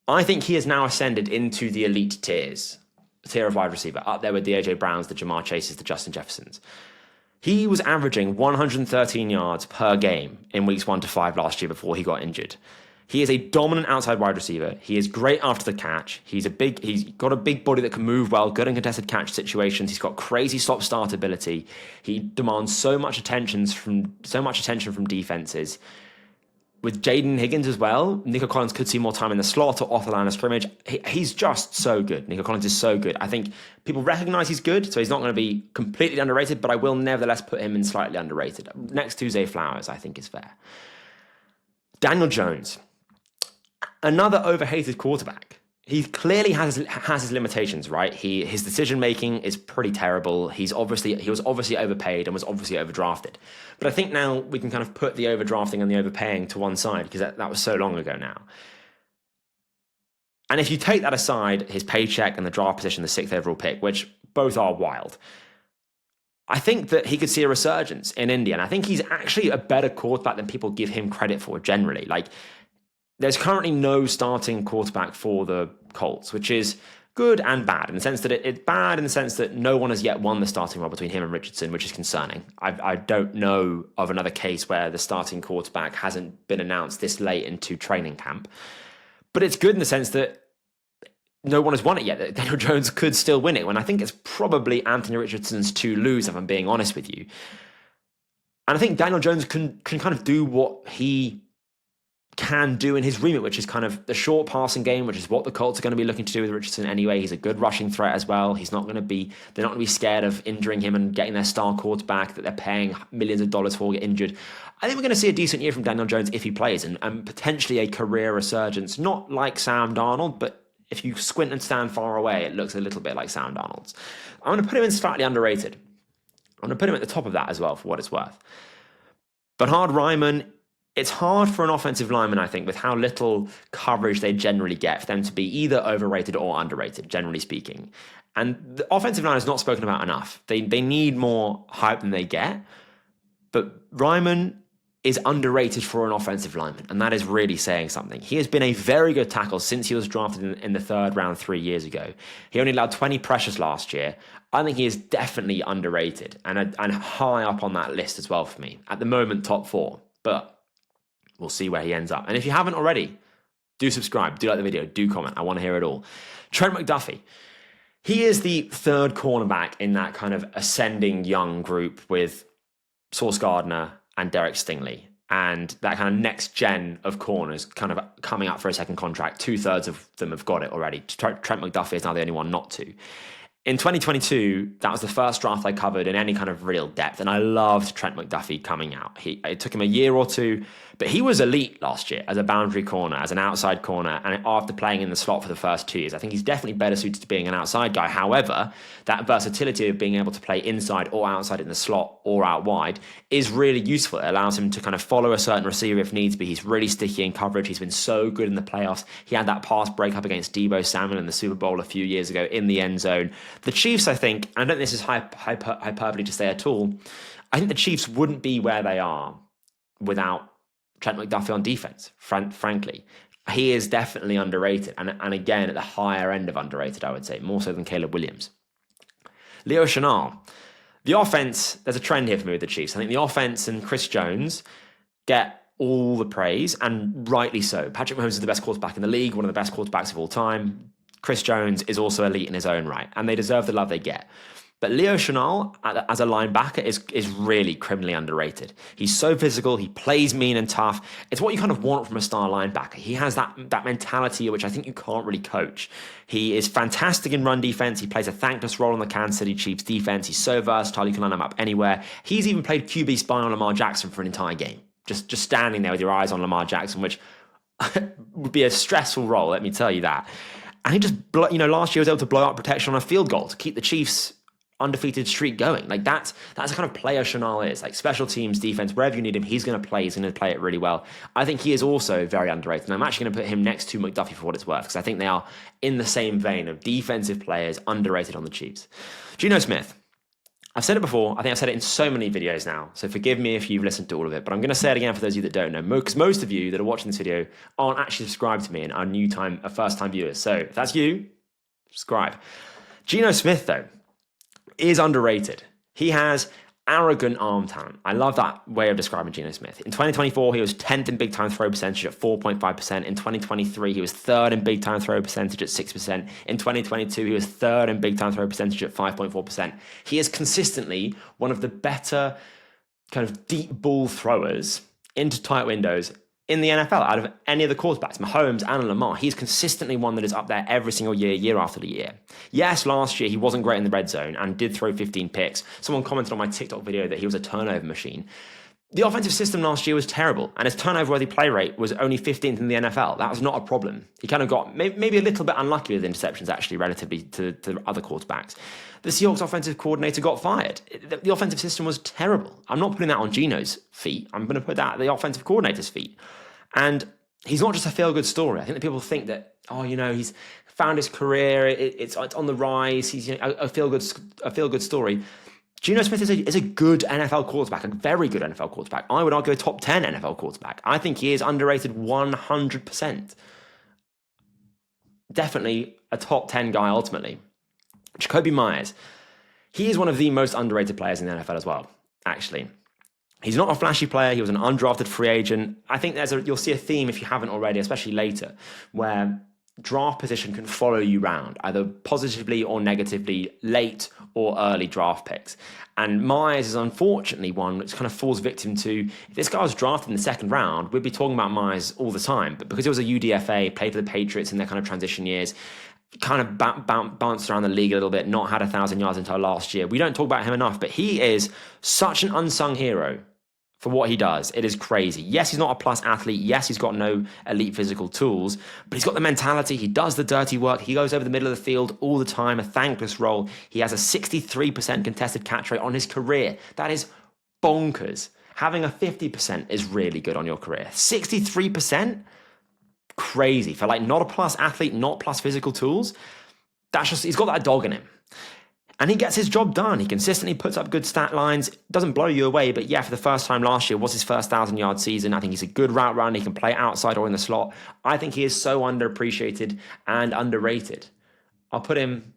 I think he has now ascended into the elite tier of wide receiver, up there with the A.J. Browns, the Jamar Chases, the Justin Jeffersons. He was averaging 113 yards per game in weeks 1 to 5 last year before he got injured. He is a dominant outside wide receiver. He is great after the catch. He's got a big body that can move well, good in contested catch situations. He's got crazy stop-start ability. He demands so much attention from defenses. With Jaden Higgins as well, Nico Collins could see more time in the slot or off the line of scrimmage. He's just so good. Nico Collins is so good. I think people recognize he's good, so he's not going to be completely underrated, but I will nevertheless put him in slightly underrated. Next to Zay Flowers, I think is fair. Daniel Jones, another overhated quarterback. He clearly has his limitations, right? His decision making is pretty terrible. He was obviously overpaid and was obviously overdrafted. But I think now we can kind of put the overdrafting and the overpaying to one side because that was so long ago now. And if you take that aside, his paycheck and the draft position, the 6th overall pick, which both are wild, I think that he could see a resurgence in India. And I think he's actually a better quarterback than people give him credit for generally. Like, there's currently no starting quarterback for the Colts, which is good and bad in the sense that it's bad in the sense that no one has yet won the starting role between him and Richardson, which is concerning. I don't know of another case where the starting quarterback hasn't been announced this late into training camp. But it's good in the sense that no one has won it yet. That Daniel Jones could still win it, when I think it's probably Anthony Richardson's to lose, if I'm being honest with you. And I think Daniel Jones can kind of do what he can do in his remit, which is kind of the short passing game, which is what the Colts are going to be looking to do with Richardson anyway. He's a good rushing threat as well. They're not going to be scared of injuring him and getting their star quarterback that they're paying millions of dollars for get injured. I think we're going to see a decent year from Daniel Jones if he plays, and potentially a career resurgence, not like Sam Darnold, but if you squint and stand far away, it looks a little bit like Sam Darnold's. I'm going to put him in slightly underrated. I'm going to put him at the top of that as well, for what it's worth. Bernhard Raimann, it's hard for an offensive lineman, I think, with how little coverage they generally get, for them to be either overrated or underrated, generally speaking. And the offensive line is not spoken about enough. They need more hype than they get. But Raimann is underrated for an offensive lineman, and that is really saying something. He has been a very good tackle since he was drafted in the 3rd round 3 years ago. He only allowed 20 pressures last year. I think he is definitely underrated and high up on that list as well for me. At the moment, top 4. But we'll see where he ends up. And if you haven't already, do subscribe, do like the video, do comment. I want to hear it all. Trent McDuffie. He is the 3rd cornerback in that kind of ascending young group with Sauce Gardner and Derek Stingley. And that kind of next gen of corners kind of coming up for a second contract. 2/3 of them have got it already. Trent McDuffie is now the only one not to. In 2022, that was the first draft I covered in any kind of real depth, and I loved Trent McDuffie coming out. It took him a year or two, but he was elite last year as a boundary corner, as an outside corner, and after playing in the slot for the first 2 years. I think he's definitely better suited to being an outside guy. However, that versatility of being able to play inside or outside in the slot or out wide is really useful. It allows him to kind of follow a certain receiver if needs be. He's really sticky in coverage. He's been so good in the playoffs. He had that pass breakup against Deebo Samuel in the Super Bowl a few years ago in the end zone. The Chiefs, I think, and I don't think this is hyperbole to say at all, I think the Chiefs wouldn't be where they are without Trent McDuffie on defense, frankly. He is definitely underrated, and again, at the higher end of underrated, I would say, more so than Caleb Williams. Leoch, the offense, there's a trend here for me with the Chiefs. I think the offense and Chris Jones get all the praise, and rightly so. Patrick Mahomes is the best quarterback in the league, one of the best quarterbacks of all time. Chris Jones is also elite in his own right, and they deserve the love they get. But Leoch as a linebacker is really criminally underrated. He's so physical. He plays mean and tough. It's what you kind of want from a star linebacker. He has that mentality, which I think you can't really coach. He is fantastic in run defense. He plays a thankless role in the Kansas City Chiefs defense. He's so versatile. You can line him up anywhere. He's even played QB spy on Lamar Jackson for an entire game. Just standing there with your eyes on Lamar Jackson, which would be a stressful role, let me tell you that. And he just, last year was able to blow out protection on a field goal to keep the Chiefs' undefeated streak going. Like that's the kind of player Chanel is. Like special teams, defense, wherever you need him, he's going to play. He's going to play it really well. I think he is also very underrated. And I'm actually going to put him next to McDuffie for what it's worth, because I think they are in the same vein of defensive players underrated on the Chiefs. Gino Smith. I've said it before. I think I've said it in so many videos now. So forgive me if you've listened to all of it, but I'm going to say it again for those of you that don't know, because most of you that are watching this video aren't actually subscribed to me and are first-time viewers. So if that's you, subscribe. Gino Smith, though, is underrated. He has arrogant arm talent. I love that way of describing Gino Smith. In 2024, he was 10th in big-time throw percentage at 4.5%. In 2023, he was 3rd in big-time throw percentage at 6%. In 2022, he was 3rd in big-time throw percentage at 5.4%. He is consistently one of the better kind of deep ball throwers into tight windows in the NFL out of any of the quarterbacks, Mahomes and Lamar. He's consistently one that is up there every single year, year after the year. Yes, last year he wasn't great in the red zone and did throw 15 picks. Someone commented on my TikTok video that he was a turnover machine. The offensive system last year was terrible, and his turnover-worthy play rate was only 15th in the NFL. That was not a problem. He kind of got maybe a little bit unlucky with interceptions, actually, relatively to other quarterbacks. The Seahawks offensive coordinator got fired. The offensive system was terrible. I'm not putting that on Gino's feet. I'm going to put that at the offensive coordinator's feet. And he's not just a feel-good story. I think that people think that, he's found his career, it's on the rise, he's a feel-good story. Gino Smith is a good NFL quarterback, a very good NFL quarterback. I would argue a top 10 NFL quarterback. I think he is underrated 100%. Definitely a top 10 guy ultimately. Jakobi Meyers. He is one of the most underrated players in the NFL as well, actually. He's not a flashy player. He was an undrafted free agent. I think you'll see a theme if you haven't already, especially later, where draft position can follow you round, either positively or negatively, late or early draft picks. And Myers is unfortunately one which kind of falls victim to, if this guy was drafted in the second round, we'd be talking about Myers all the time. But because he was a UDFA, played for the Patriots in their kind of transition years, kind of bounced around the league a little bit, not had 1,000 yards until last year. We don't talk about him enough, but he is such an unsung hero for what he does. It is crazy. Yes, he's not a plus athlete. Yes, he's got no elite physical tools, but he's got the mentality. He does the dirty work. He goes over the middle of the field all the time, a thankless role. He has a 63% contested catch rate on his career. That is bonkers. Having a 50% is really good on your career. 63%? Crazy. For not a plus athlete, not plus physical tools. He's got that dog in him. And he gets his job done. He consistently puts up good stat lines. Doesn't blow you away, but yeah, for the first time last year was his first 1,000-yard season. I think he's a good route runner. He can play outside or in the slot. I think he is so underappreciated and underrated. I'll put him,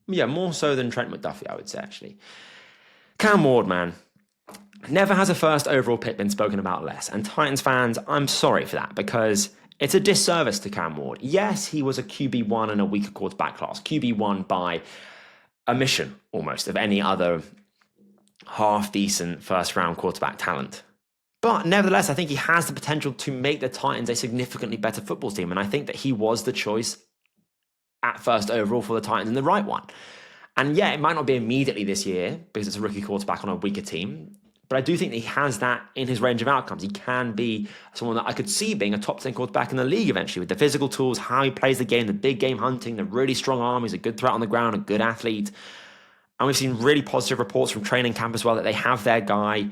more so than Trent McDuffie, I would say, actually. Cam Ward, man. Never has a first overall pick been spoken about less. And Titans fans, I'm sorry for that, because it's a disservice to Cam Ward. Yes, he was a QB1 in a weaker quarterback class. QB1 by omission almost of any other half-decent first-round quarterback talent. But nevertheless, I think he has the potential to make the Titans a significantly better football team. And I think that he was the choice at first overall for the Titans and the right one. And yeah, it might not be immediately this year because it's a rookie quarterback on a weaker team. But I do think that he has that in his range of outcomes. He can be someone that I could see being a top 10 quarterback in the league eventually with the physical tools, how he plays the game, the big game hunting, the really strong arm. He's a good threat on the ground, a good athlete. And we've seen really positive reports from training camp as well that they have their guy.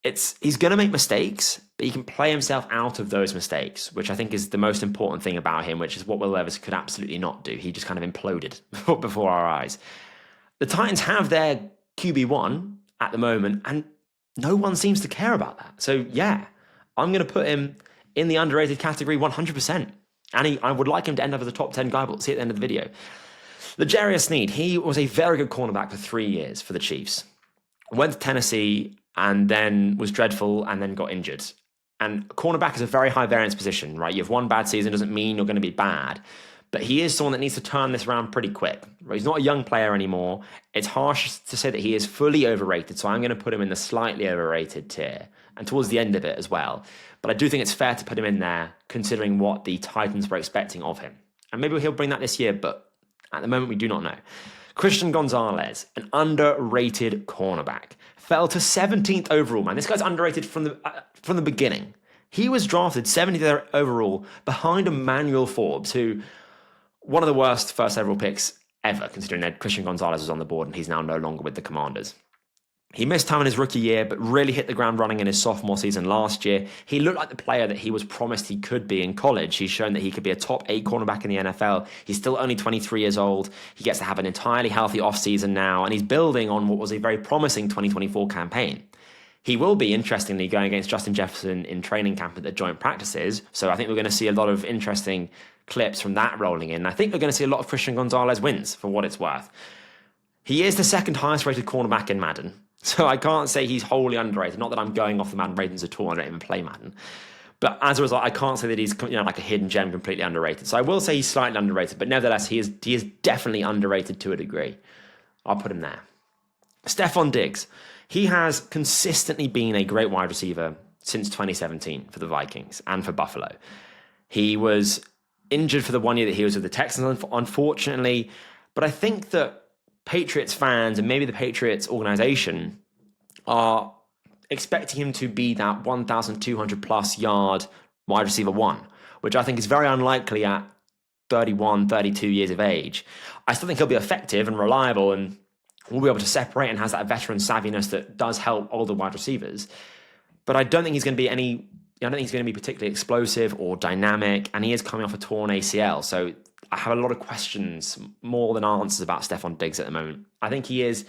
He's going to make mistakes, but he can play himself out of those mistakes, which I think is the most important thing about him, which is what Will Levis could absolutely not do. He just kind of imploded before our eyes. The Titans have their QB1 at the moment, and no one seems to care about that. So yeah, I'm going to put him in the underrated category 100%. And I would like him to end up as a top 10 guy, but we'll see at the end of the video. L'Jarius Sneed, he was a very good cornerback for 3 years for the Chiefs. Went to Tennessee and then was dreadful and then got injured. And cornerback is a very high variance position, right? You have one bad season doesn't mean you're going to be bad. But he is someone that needs to turn this around pretty quick. Right? He's not a young player anymore. It's harsh to say that he is fully overrated, so I'm going to put him in the slightly overrated tier and towards the end of it as well. But I do think it's fair to put him in there considering what the Titans were expecting of him. And maybe he'll bring that this year, but at the moment we do not know. Christian Gonzalez, an underrated cornerback, fell to 17th overall, man. This guy's underrated from the beginning. He was drafted 70th overall behind Emmanuel Forbes, who one of the worst first overall picks ever, considering that Christian Gonzalez was on the board and he's now no longer with the Commanders. He missed time in his rookie year, but really hit the ground running in his sophomore season last year. He looked like the player that he was promised he could be in college. He's shown that he could be a top 8 cornerback in the NFL. He's still only 23 years old. He gets to have an entirely healthy offseason now, and he's building on what was a very promising 2024 campaign. He will be, interestingly, going against Justin Jefferson in training camp at the joint practices. So I think we're going to see a lot of interesting clips from that rolling in. I think we're going to see a lot of Christian Gonzalez wins, for what it's worth. He is the second highest rated cornerback in Madden. So I can't say he's wholly underrated. Not that I'm going off the Madden ratings at all. I don't even play Madden. But as a result, I can't say that he's like a hidden gem, completely underrated. So I will say he's slightly underrated. But nevertheless, he is definitely underrated to a degree. I'll put him there. Stefon Diggs. He has consistently been a great wide receiver since 2017 for the Vikings and for Buffalo. He was injured for the 1 year that he was with the Texans, unfortunately. But I think that Patriots fans and maybe the Patriots organization are expecting him to be that 1,200 plus yard wide receiver 1, which I think is very unlikely at 31, 32 years of age. I still think he'll be effective and reliable and will be able to separate and has that veteran savviness that does help older wide receivers. But I don't think he's going to be I don't think he's going to be particularly explosive or dynamic, and he is coming off a torn ACL. So I have a lot of questions, more than answers, about Stefon Diggs at the moment. I think he is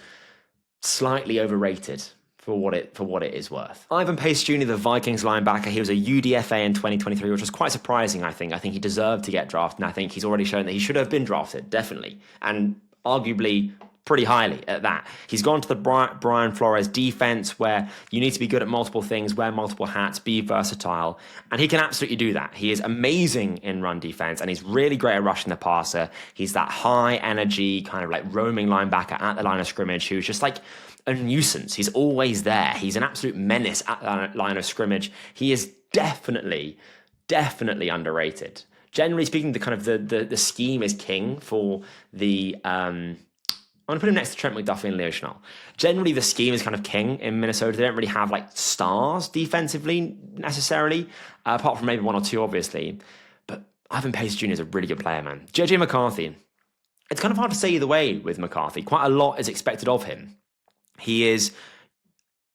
slightly overrated for what it is worth. Ivan Pace Jr., the Vikings linebacker, he was a UDFA in 2023, which was quite surprising, I think. I think he deserved to get drafted, and I think he's already shown that he should have been drafted, definitely. And arguably pretty highly at that. He's gone to the Brian Flores defense where you need to be good at multiple things, wear multiple hats, be versatile. And he can absolutely do that. He is amazing in run defense and he's really great at rushing the passer. He's that high energy kind of like roaming linebacker at the line of scrimmage who's just like a nuisance. He's always there. He's an absolute menace at the line of scrimmage. He is definitely underrated. Generally speaking, the kind of the scheme is king for the I'm going to put him next to Trent McDuffy and Leoch. Generally, the scheme is kind of king in Minnesota. They don't really have like stars defensively necessarily, apart from maybe one or two, obviously. But Ivan Pace Jr. is a really good player, man. JJ McCarthy. It's kind of hard to say either way with McCarthy. Quite a lot is expected of him. He is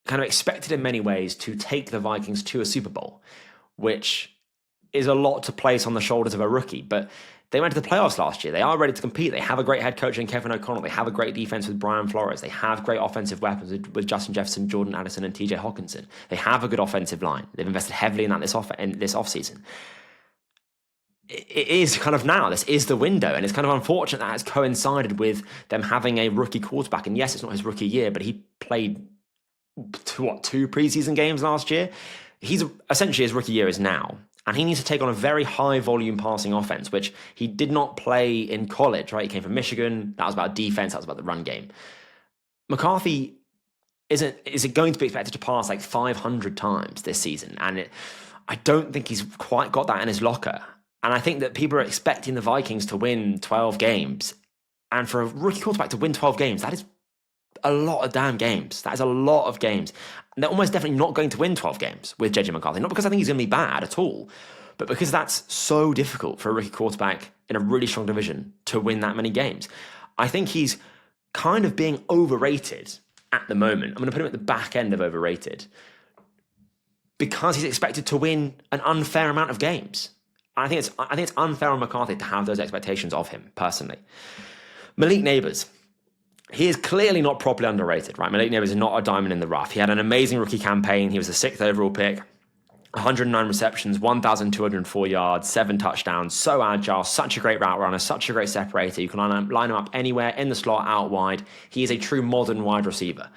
kind of expected in many ways to take the Vikings to a Super Bowl, which is a lot to place on the shoulders of a rookie. But they went to the playoffs last year. They are ready to compete. They have a great head coach in Kevin O'Connell. They have a great defense with Brian Flores. They have great offensive weapons with Justin Jefferson, Jordan Addison, and TJ Hawkinson. They have a good offensive line. They've invested heavily in that this offseason. It is kind of now, this is the window, and it's kind of unfortunate that has coincided with them having a rookie quarterback. And yes, it's not his rookie year, but he played, two preseason games last year? He's essentially, his rookie year is now. And he needs to take on a very high volume passing offense, which he did not play in college, right? He came from Michigan. That was about defense. That was about the run game. McCarthy is it going to be expected to pass like 500 times this season? And I don't think he's quite got that in his locker. And I think that people are expecting the Vikings to win 12 games. And for a rookie quarterback to win 12 games, that is a lot of damn games. That is a lot of games. And they're almost definitely not going to win 12 games with JJ McCarthy. Not because I think he's going to be bad at all, but because that's so difficult for a rookie quarterback in a really strong division to win that many games. I think he's kind of being overrated at the moment. I'm going to put him at the back end of overrated because he's expected to win an unfair amount of games. I think it's unfair on McCarthy to have those expectations of him, personally. Malik Neighbors. He is clearly not properly underrated, right? Malik Neighbors is not a diamond in the rough. He had an amazing rookie campaign. He was the 6th overall pick, 109 receptions, 1,204 yards, 7 touchdowns. So agile, such a great route runner, such a great separator. You can line him up anywhere, in the slot, out wide. He is a true modern wide receiver.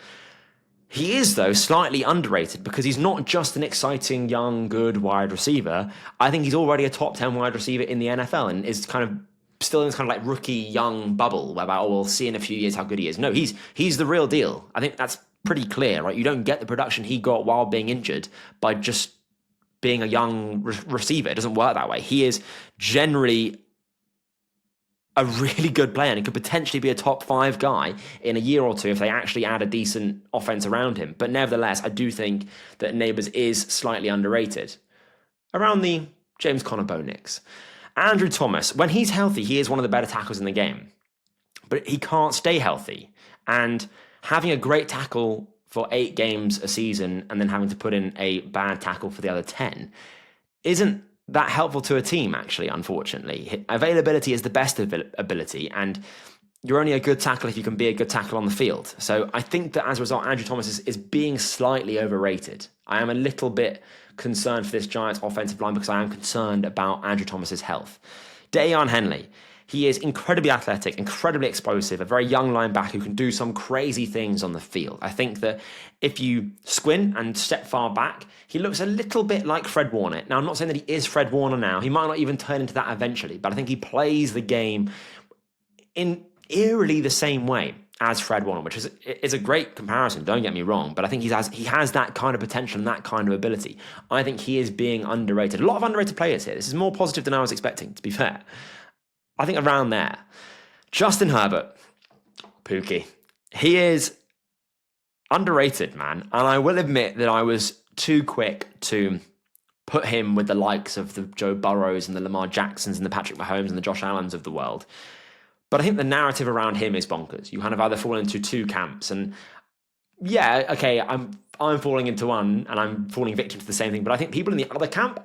He is, though, slightly underrated because he's not just an exciting, young, good wide receiver. I think he's already a top 10 wide receiver in the NFL and is kind of still in this kind of like rookie young bubble whereby, we'll see in a few years how good he is. No, he's the real deal. I think that's pretty clear, right? You don't get the production he got while being injured by just being a young receiver. It doesn't work that way. He is generally a really good player and he could potentially be a top 5 guy in a year or two if they actually add a decent offense around him. But nevertheless, I do think that Neighbors is slightly underrated. Around the James Conner Bo Nix. Andrew Thomas, when he's healthy, he is one of the better tackles in the game. But he can't stay healthy. And having a great tackle for 8 games a season and then having to put in a bad tackle for the other 10 isn't that helpful to a team, actually, unfortunately. Availability is the best ability, and you're only a good tackle if you can be a good tackle on the field. So I think that as a result, Andrew Thomas is being slightly overrated. I am a little bit concerned for this Giants offensive line because I am concerned about Andrew Thomas's health. Deion Henley. He is incredibly athletic, incredibly explosive, a very young linebacker who can do some crazy things on the field. I think that if you squint and step far back, he looks a little bit like Fred Warner. Now, I'm not saying that he is Fred Warner now. He might not even turn into that eventually, but I think he plays the game in eerily the same way as Fred Warner, which is a great comparison, don't get me wrong, but I think he has that kind of potential and that kind of ability. I think he is being underrated. A lot of underrated players here. This is more positive than I was expecting, to be fair. I think around there. Justin Herbert, Pookie. He is underrated, man. And I will admit that I was too quick to put him with the likes of the Joe Burrows and the Lamar Jacksons and the Patrick Mahomes and the Josh Allens of the world. But I think the narrative around him is bonkers. You kind of either fall into 2 camps. And yeah, okay, I'm falling into one and I'm falling victim to the same thing. But I think people in the other camp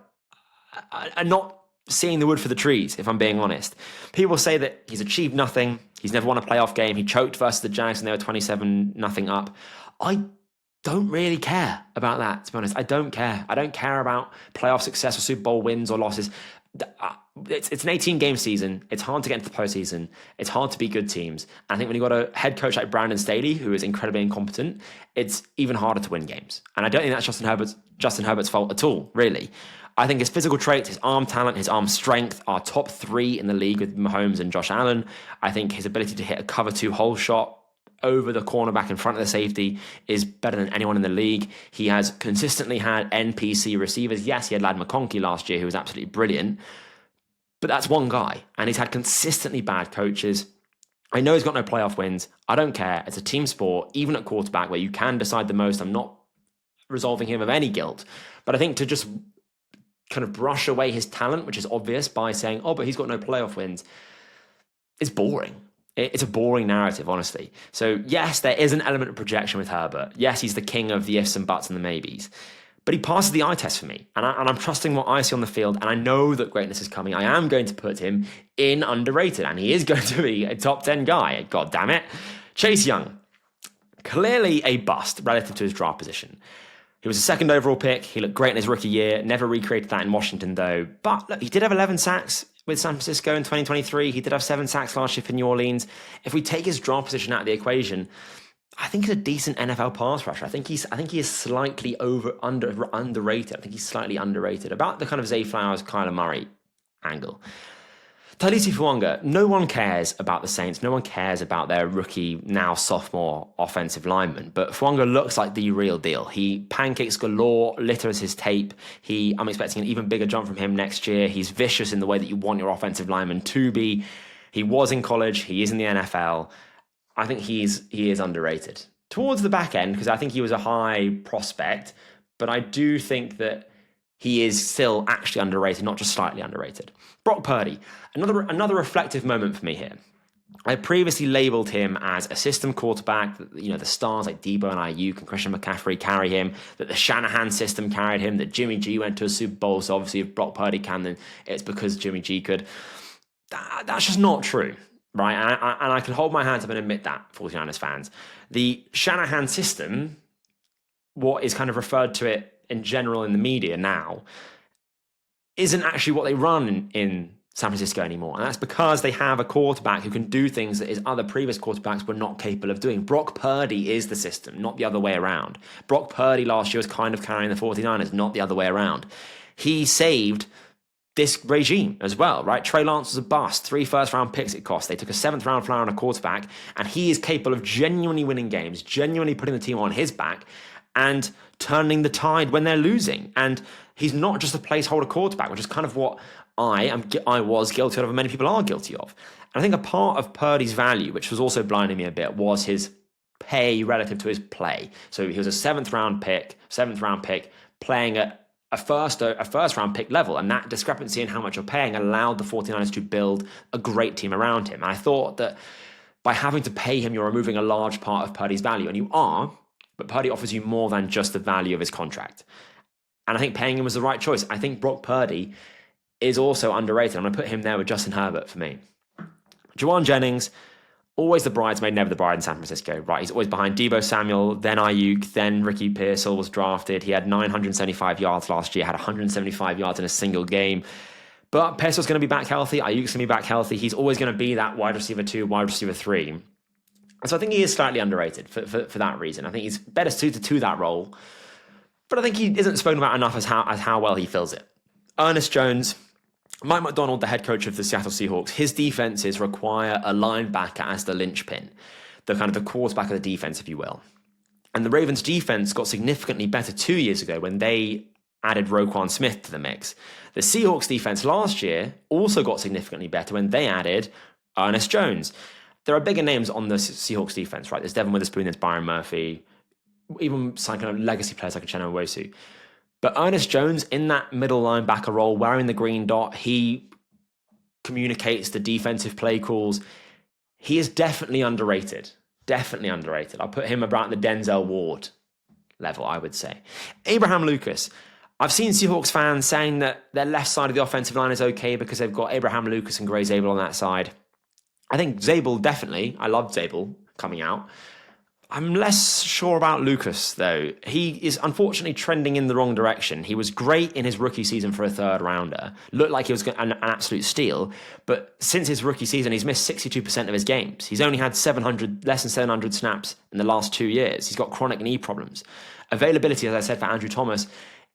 are not seeing the wood for the trees, if I'm being honest. People say that he's achieved nothing. He's never won a playoff game. He choked versus the Jags and they were 27-0 up. I don't really care about that, to be honest. I don't care. I don't care about playoff success or Super Bowl wins or losses. It's an 18-game season. It's hard to get into the postseason. It's hard to beat good teams. And I think when you've got a head coach like Brandon Staley, who is incredibly incompetent, it's even harder to win games. And I don't think that's Justin Herbert's fault at all, really. I think his physical traits, his arm talent, his arm strength are top 3 in the league with Mahomes and Josh Allen. I think his ability to hit a cover 2 hole shot over the cornerback in front of the safety is better than anyone in the league. He has consistently had NPC receivers. Yes, he had Ladd McConkey last year, who was absolutely brilliant. But that's one guy. And he's had consistently bad coaches. I know he's got no playoff wins. I don't care. It's a team sport, even at quarterback, where you can decide the most. I'm not resolving him of any guilt. But I think to just kind of brush away his talent, which is obvious, by saying, oh, but he's got no playoff wins, is boring. It's a boring narrative, honestly. So yes, there is an element of projection with Herbert. Yes, he's the king of the ifs and buts and the maybes. But he passes the eye test for me. And I'm trusting what I see on the field. And I know that greatness is coming. I am going to put him in underrated. And he is going to be a top 10 guy. God damn it. Chase Young. Clearly a bust relative to his draft position. He was a 2nd overall pick. He looked great in his rookie year. Never recreated that in Washington, though. But look, he did have 11 sacks with San Francisco in 2023. He did have 7 sacks last year for New Orleans. If we take his draft position out of the equation, I think he's a decent NFL pass rusher. I think he is slightly underrated. I think he's slightly underrated. About the kind of Zay Flowers, Kyler Murray angle. Talisi Fuanga, no one cares about the Saints. No one cares about their rookie, now sophomore offensive lineman. But Fuanga looks like the real deal. He pancakes galore, litters his tape. I'm expecting an even bigger jump from him next year. He's vicious in the way that you want your offensive lineman to be. He was in college. He is in the NFL. I think he is underrated. Towards the back end, because I think he was a high prospect, but I do think that he is still actually underrated, not just slightly underrated. Brock Purdy, another reflective moment for me here. I previously labelled him as a system quarterback, the stars like Debo and Ayuk and Christian McCaffrey carry him, that the Shanahan system carried him, that Jimmy G went to a Super Bowl, so obviously if Brock Purdy can, then it's because Jimmy G could. That's just not true, right? And I can hold my hands up and admit that, 49ers fans. The Shanahan system, what is kind of referred to it in general in the media now, isn't actually what they run in San Francisco anymore. And that's because they have a quarterback who can do things that his other previous quarterbacks were not capable of doing. Brock Purdy is the system, not the other way around. Brock Purdy last year was kind of carrying the 49ers, not the other way around. He saved this regime as well, right? Trey Lance was a bust. 3 first-round picks it cost. They took a 7th-round flyer on a quarterback, and he is capable of genuinely winning games, genuinely putting the team on his back, and turning the tide when they're losing. And he's not just a placeholder quarterback, which is kind of what I was guilty of, and many people are guilty of. And I think a part of Purdy's value, which was also blinding me a bit, was his pay relative to his play. So he was a 7th-round pick, playing at a first-round pick level, and that discrepancy in how much you're paying allowed the 49ers to build a great team around him. And I thought that by having to pay him, you're removing a large part of Purdy's value, and you are, but Purdy offers you more than just the value of his contract. And I think paying him was the right choice. I think Brock Purdy is also underrated. I'm going to put him there with Justin Herbert for me. Juwan Jennings, always the bridesmaid, never the bride in San Francisco, right? He's always behind Deebo Samuel, then Ayuk, then Ricky Pearsall was drafted. He had 975 yards last year, had 175 yards in a single game. But Pearsall's going to be back healthy. Ayuk's going to be back healthy. He's always going to be that wide receiver 2, wide receiver 3. And so I think he is slightly underrated for that reason. I think he's better suited to that role. But I think he isn't spoken about enough as how well he fills it. Ernest Jones, Mike McDonald, the head coach of the Seattle Seahawks, his defenses require a linebacker as the linchpin, the kind of the quarterback of the defense, if you will. And the Ravens defense got significantly better 2 years ago when they added Roquan Smith to the mix. The Seahawks defense last year also got significantly better when they added Ernest Jones. There are bigger names on the Seahawks defense, right? There's Devin Witherspoon, there's Byron Murphy, even some kind of legacy players like Uchenna Nwosu. But Ernest Jones, in that middle linebacker role, wearing the green dot, he communicates the defensive play calls. He is definitely underrated. Definitely underrated. I'll put him about the Denzel Ward level, I would say. Abraham Lucas. I've seen Seahawks fans saying that their left side of the offensive line is okay because they've got Abraham Lucas and Gray Zabel on that side. I think Zabel definitely. I loved Zabel coming out. I'm less sure about Lucas, though. He is unfortunately trending in the wrong direction. He was great in his rookie season for a 3rd rounder. Looked like he was an absolute steal. But since his rookie season, he's missed 62% of his games. He's only had less than 700 snaps in the last 2 years. He's got chronic knee problems. Availability, as I said, for Andrew Thomas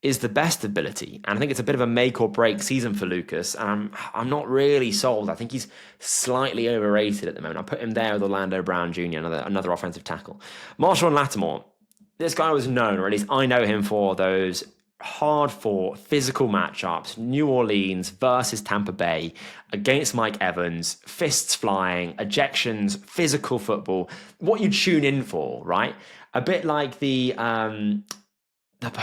is the best ability. And I think it's a bit of a make or break season for Lucas. And I'm not really sold. I think he's slightly overrated at the moment. I'll put him there with Orlando Brown Jr., another offensive tackle. Marshall Lattimore. This guy was known, or at least I know him for those hard-fought physical matchups. New Orleans versus Tampa Bay against Mike Evans. Fists flying, ejections, physical football. What you tune in for, right? A bit like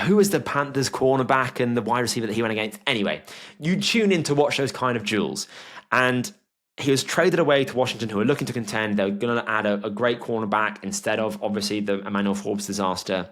who was the Panthers cornerback and the wide receiver that he went against? Anyway, you tune in to watch those kind of duels. And he was traded away to Washington, who are looking to contend. They were going to add a great cornerback instead of, obviously, the Emmanuel Forbes disaster.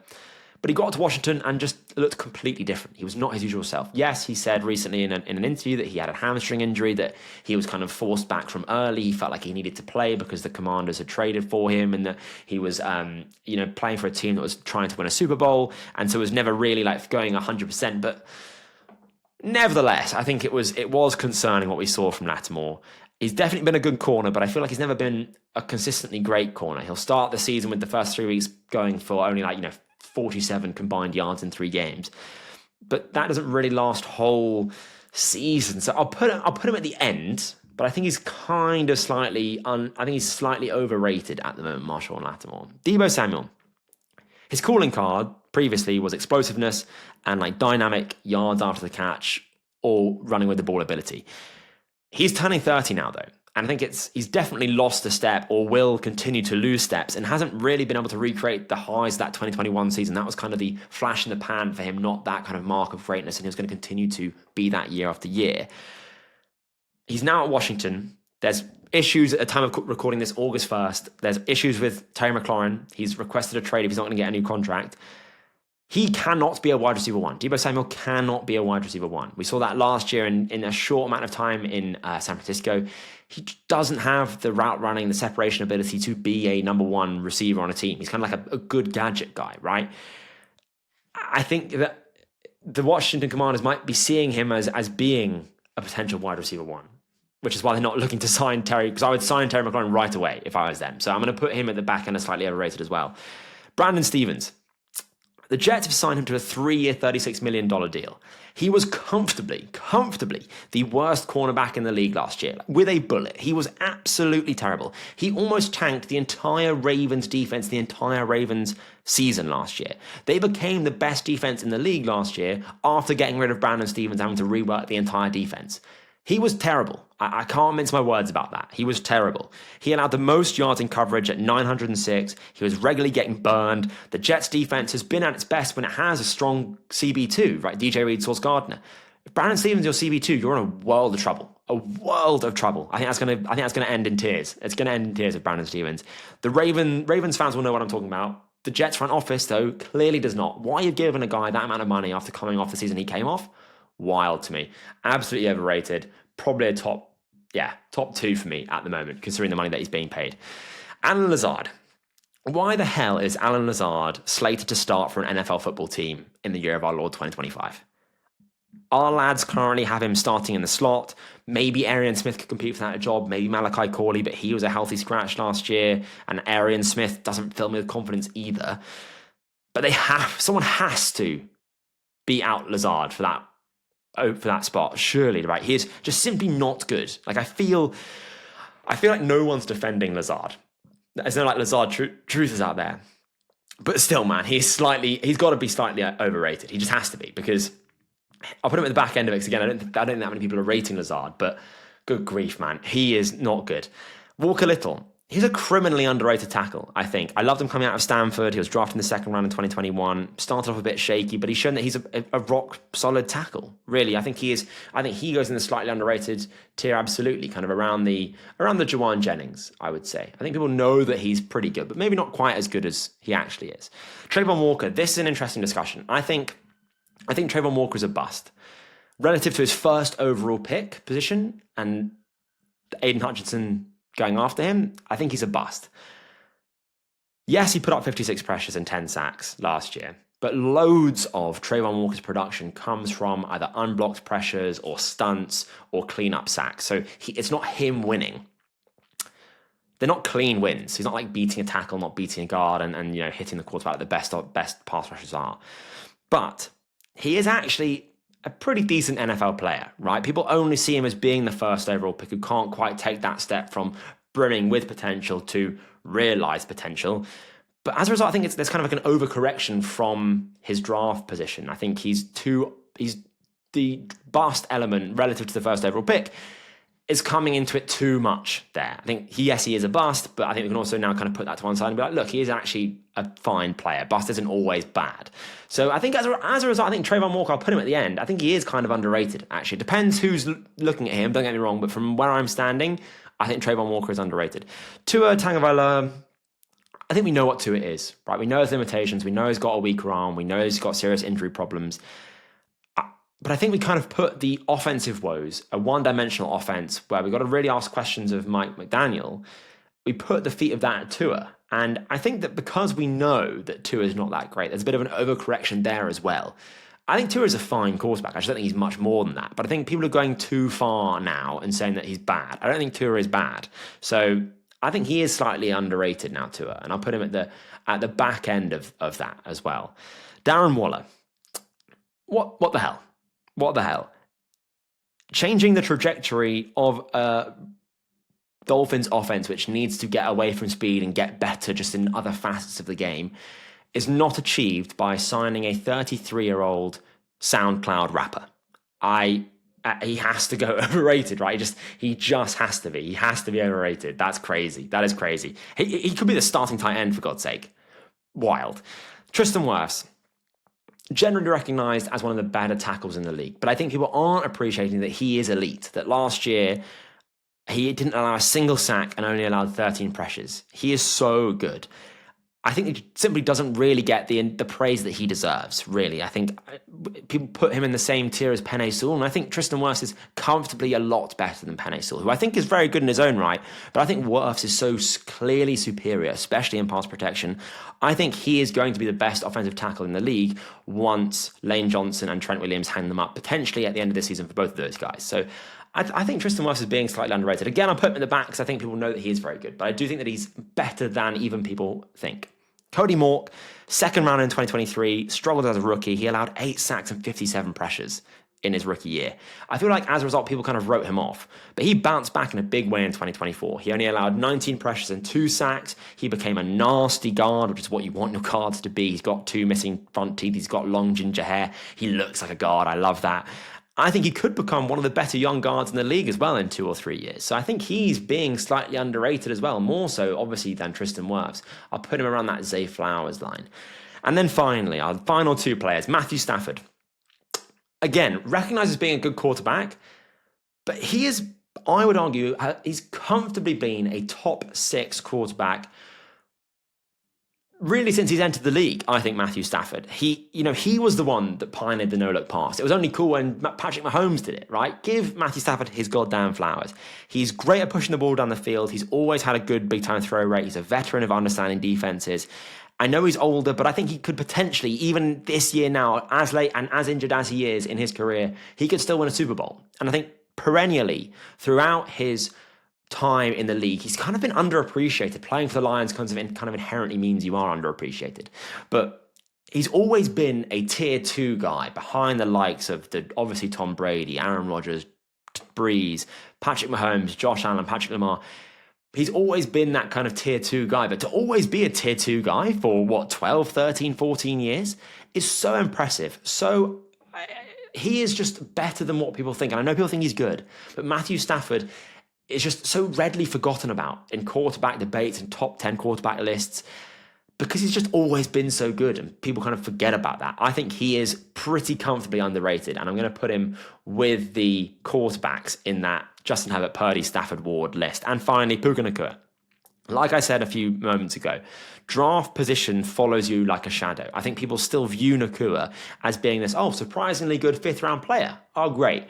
But he got to Washington and just looked completely different. He was not his usual self. Yes, he said recently in an interview that he had a hamstring injury, that he was kind of forced back from early. He felt like he needed to play because the Commanders had traded for him, and that he was, playing for a team that was trying to win a Super Bowl, and so was never really like going 100%. But nevertheless, I think it was concerning what we saw from Lattimore. He's definitely been a good corner, but I feel like he's never been a consistently great corner. He'll start the season with the first 3 weeks going for only 47 combined yards in 3 games. But that doesn't really last whole season. So I'll put him at the end, but I think he's kind of slightly overrated at the moment, Marshall Lattimore. Deebo Samuel. His calling card previously was explosiveness and like dynamic yards after the catch or running with the ball ability. He's turning 30 now, though. And I think he's definitely lost a step or will continue to lose steps and hasn't really been able to recreate the highs of that 2021 season. That was kind of the flash in the pan for him, not that kind of mark of greatness. And he was going to continue to be that year after year. He's now at Washington. There's issues at the time of recording this, August 1st. There's issues with Terry McLaurin. He's requested a trade if he's not going to get a new contract. He cannot be a wide receiver one. Deebo Samuel cannot be a wide receiver one. We saw that last year in a short amount of time in San Francisco. He doesn't have the route running, the separation ability to be a number one receiver on a team. He's kind of like a good gadget guy, right? I think that the Washington Commanders might be seeing him as being a potential wide receiver one, which is why they're not looking to sign Terry, because I would sign Terry McLaurin right away if I was them. So I'm going to put him at the back end as slightly overrated as well. Brandon Stevens. The Jets have signed him to a 3-year, $36 million deal. He was comfortably the worst cornerback in the league last year, with a bullet. He was absolutely terrible. He almost tanked the entire Ravens defense, the entire Ravens season last year. They became the best defense in the league last year after getting rid of Brandon Stevens, having to rework the entire defense. He was terrible. I can't mince my words about that. He was terrible. He allowed the most yards in coverage at 906. He was regularly getting burned. The Jets defense has been at its best when it has a strong CB2, right? DJ Reed, Sauce Gardner. If Brandon Stevens is your CB2, you're in a world of trouble. A world of trouble. I think that's gonna end in tears. It's gonna end in tears with Brandon Stevens. The Ravens fans will know what I'm talking about. The Jets front office, though, clearly does not. Why are you giving a guy that amount of money after coming off the season he came off? Wild to me. Absolutely overrated. Probably a top two for me at the moment, considering the money that he's being paid. Allen Lazard. Why the hell is Allen Lazard slated to start for an NFL football team in the year of our Lord 2025? Our lads currently have him starting in the slot. Maybe Arian Smith could compete for that job. Maybe Malachi Corley, but he was a healthy scratch last year. And Arian Smith doesn't fill me with confidence either. But someone has to beat out Lazard for that spot, surely, right? He is just simply not good. Like, I feel like no one's defending Lazard. There's no like Lazard truth is out there. But still, man, he's got to be slightly overrated. He just has to be, because I'll put him at the back end of it, because again, I don't think that many people are rating Lazard, but good grief, man. He is not good. Walker Little. He's a criminally underrated tackle, I think. I loved him coming out of Stanford. He was drafted in the second round in 2021. Started off a bit shaky, but he's shown that he's a rock-solid tackle, really. I think he goes in the slightly underrated tier, absolutely, kind of around the Jawan Jennings, I would say. I think people know that he's pretty good, but maybe not quite as good as he actually is. Trayvon Walker, this is an interesting discussion. I think Trayvon Walker is a bust. Relative to his first overall pick position and Aiden Hutchinson going after him, I think he's a bust. Yes, he put up 56 pressures and 10 sacks last year, but loads of Trayvon Walker's production comes from either unblocked pressures or stunts or cleanup sacks. So it's not him winning. They're not clean wins. He's not like beating a tackle, not beating a guard, and hitting the quarterback the best pass rushers are. But he is actually a pretty decent NFL player, right? People only see him as being the first overall pick who can't quite take that step from brimming with potential to realized potential. But as a result, I think there's kind of like an overcorrection from his draft position. I think he's the bust element relative to the first overall pick is coming into it too much there. I think, he is a bust, but I think we can also now kind of put that to one side and be like, look, he is actually a fine player. Bust isn't always bad. So I think as a result, I think Trayvon Walker, I'll put him at the end. I think he is kind of underrated, actually. It depends who's looking at him, don't get me wrong, but from where I'm standing, I think Trayvon Walker is underrated. Tua Tagovailoa, I think we know what Tua is, right? We know his limitations. We know he's got a weaker arm. We know he's got serious injury problems. But I think we kind of put the offensive woes, a one-dimensional offense where we've got to really ask questions of Mike McDaniel. We put the feet of that at Tua. And I think that because we know that Tua is not that great, there's a bit of an overcorrection there as well. I think Tua is a fine quarterback. I just don't think he's much more than that. But I think people are going too far now and saying that he's bad. I don't think Tua is bad. So I think he is slightly underrated now, Tua. And I'll put him at the back end of that as well. Darren Waller. What the hell? What the hell? changing the trajectory of Dolphins offense, which needs to get away from speed and get better just in other facets of the game, is not achieved by signing a 33-year-old SoundCloud rapper. He has to go overrated, right? He just has to be. He has to be overrated. That's crazy. That is crazy. He could be the starting tight end, for God's sake. Wild. Tristan Wirfs, generally recognised as one of the better tackles in the league, but I think people aren't appreciating that he is elite, that last year he didn't allow a single sack and only allowed 13 pressures. He is so good. I think he simply doesn't really get the praise that he deserves, really. I think people put him in the same tier as Penei Sewell, and I think Tristan Wirfs is comfortably a lot better than Penei Sewell, who I think is very good in his own right, but I think Wirfs is so clearly superior, especially in pass protection. I think he is going to be the best offensive tackle in the league once Lane Johnson and Trent Williams hang them up, potentially at the end of this season for both of those guys. So I think Tristan Wirfs is being slightly underrated. Again, I'll put him in the back because I think people know that he is very good, but I do think that he's better than even people think. Cody Mork, second round in 2023, struggled as a rookie. He allowed 8 sacks and 57 pressures in his rookie year. I feel like as a result, people kind of wrote him off. But he bounced back in a big way in 2024. He only allowed 19 pressures and 2 sacks. He became a nasty guard, which is what you want your guards to be. He's got 2 missing front teeth. He's got long ginger hair. He looks like a guard. I love that. I think he could become one of the better young guards in the league as well in 2 or 3 years. So I think he's being slightly underrated as well, more so obviously than Tristan Wirfs. I'll put him around that Zay Flowers line. And then finally, our final 2 players, Matthew Stafford. Again, recognized as being a good quarterback, but he is, I would argue, he's comfortably been a top 6 quarterback really since he's entered the league. I think Matthew Stafford, he was the one that pioneered the no-look pass. It was only cool when Patrick Mahomes did it, right? Give Matthew Stafford his goddamn flowers. He's great at pushing the ball down the field. He's always had a good big-time throw rate. He's a veteran of understanding defenses. I know he's older, but I think he could potentially, even this year now, as late and as injured as he is in his career, he could still win a Super Bowl. And I think perennially, throughout his time in the league, he's kind of been underappreciated. Playing for the Lions kind of inherently means you are underappreciated. But he's always been a tier 2 guy behind the likes of obviously Tom Brady, Aaron Rodgers, Breeze, Patrick Mahomes, Josh Allen, Patrick Lamar. He's always been that kind of tier 2 guy. But to always be a tier 2 guy for 12, 13, 14 years is so impressive. So he is just better than what people think. And I know people think he's good, but Matthew Stafford is just so readily forgotten about in quarterback debates and top 10 quarterback lists because he's just always been so good and people kind of forget about that. I think he is pretty comfortably underrated, and I'm going to put him with the quarterbacks in that Justin Herbert, Purdy, Stafford, Ward list. And finally, Puka Nacua. Like I said a few moments ago, draft position follows you like a shadow. I think people still view Nacua as being this, surprisingly good 5th round player. Oh, great.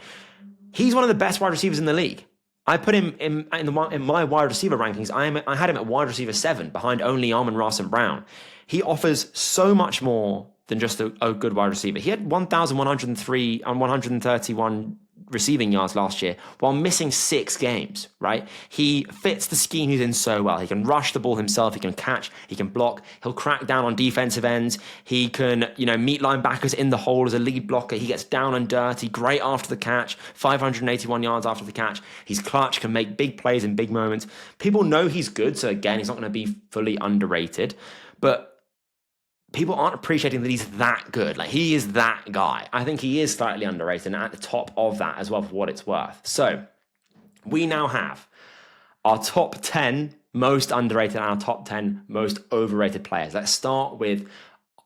He's one of the best wide receivers in the league. I put him in my wide receiver rankings. I had him at wide receiver 7 behind only Amon-Ra St. Brown. He offers so much more than just a good wide receiver. He had 1,103 and 131 receiving yards last year while missing 6 games, right? He fits the scheme he's in so well. He can rush the ball himself. He can catch. He can block. He'll crack down on defensive ends. He can, meet linebackers in the hole as a lead blocker. He gets down and dirty. Great after the catch. 581 yards after the catch. He's clutch, can make big plays in big moments. People know he's good. So again, he's not going to be fully underrated, but people aren't appreciating that he's that good. Like, he is that guy. I think he is slightly underrated and at the top of that as well for what it's worth. So we now have our top 10 most underrated and our top 10 most overrated players. Let's start with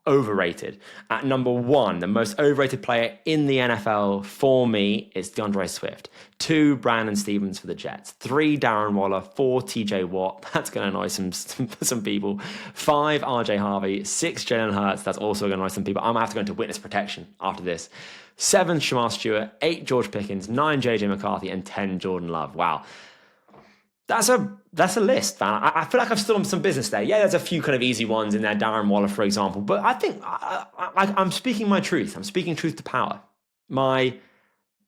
overrated. At number 1, the most overrated player in the NFL for me is Dandre Swift. 2, Brandon Stevens for the Jets. 3, Darren Waller. 4, TJ Watt. That's going to annoy some people. 5, RJ Harvey. 6, Jaylen Herz. That's also going to annoy some people. I'm going to have to go into witness protection after this. 7, Shamar Stewart. 8, George Pickens. 9, JJ McCarthy. And 10, Jordan Love. Wow. That's a list, man. I feel like I've still done some business there. Yeah, there's a few kind of easy ones in there, Darren Waller, for example. But I think I'm speaking my truth. I'm speaking truth to power. My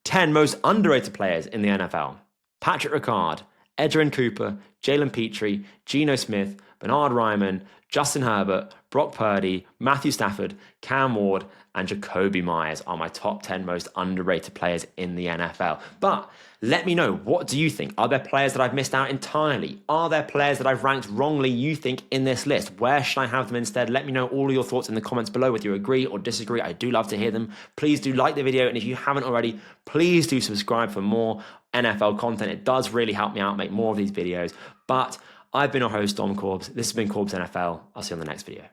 10 most underrated players in the NFL: Patrick Ricard, Edgerrin Cooper, Jalen Petrie, Gino Smith, Bernard Ryman, Justin Herbert, Brock Purdy, Matthew Stafford, Cam Ward, and Jacoby Myers are my top 10 most underrated players in the NFL. But let me know, what do you think? Are there players that I've missed out entirely? Are there players that I've ranked wrongly, you think, in this list? Where should I have them instead? Let me know all of your thoughts in the comments below, whether you agree or disagree. I do love to hear them. Please do like the video, and if you haven't already, please do subscribe for more NFL content. It does really help me out make more of these videos. But I've been your host, Dom Corbs. This has been Corbs NFL. I'll see you on the next video.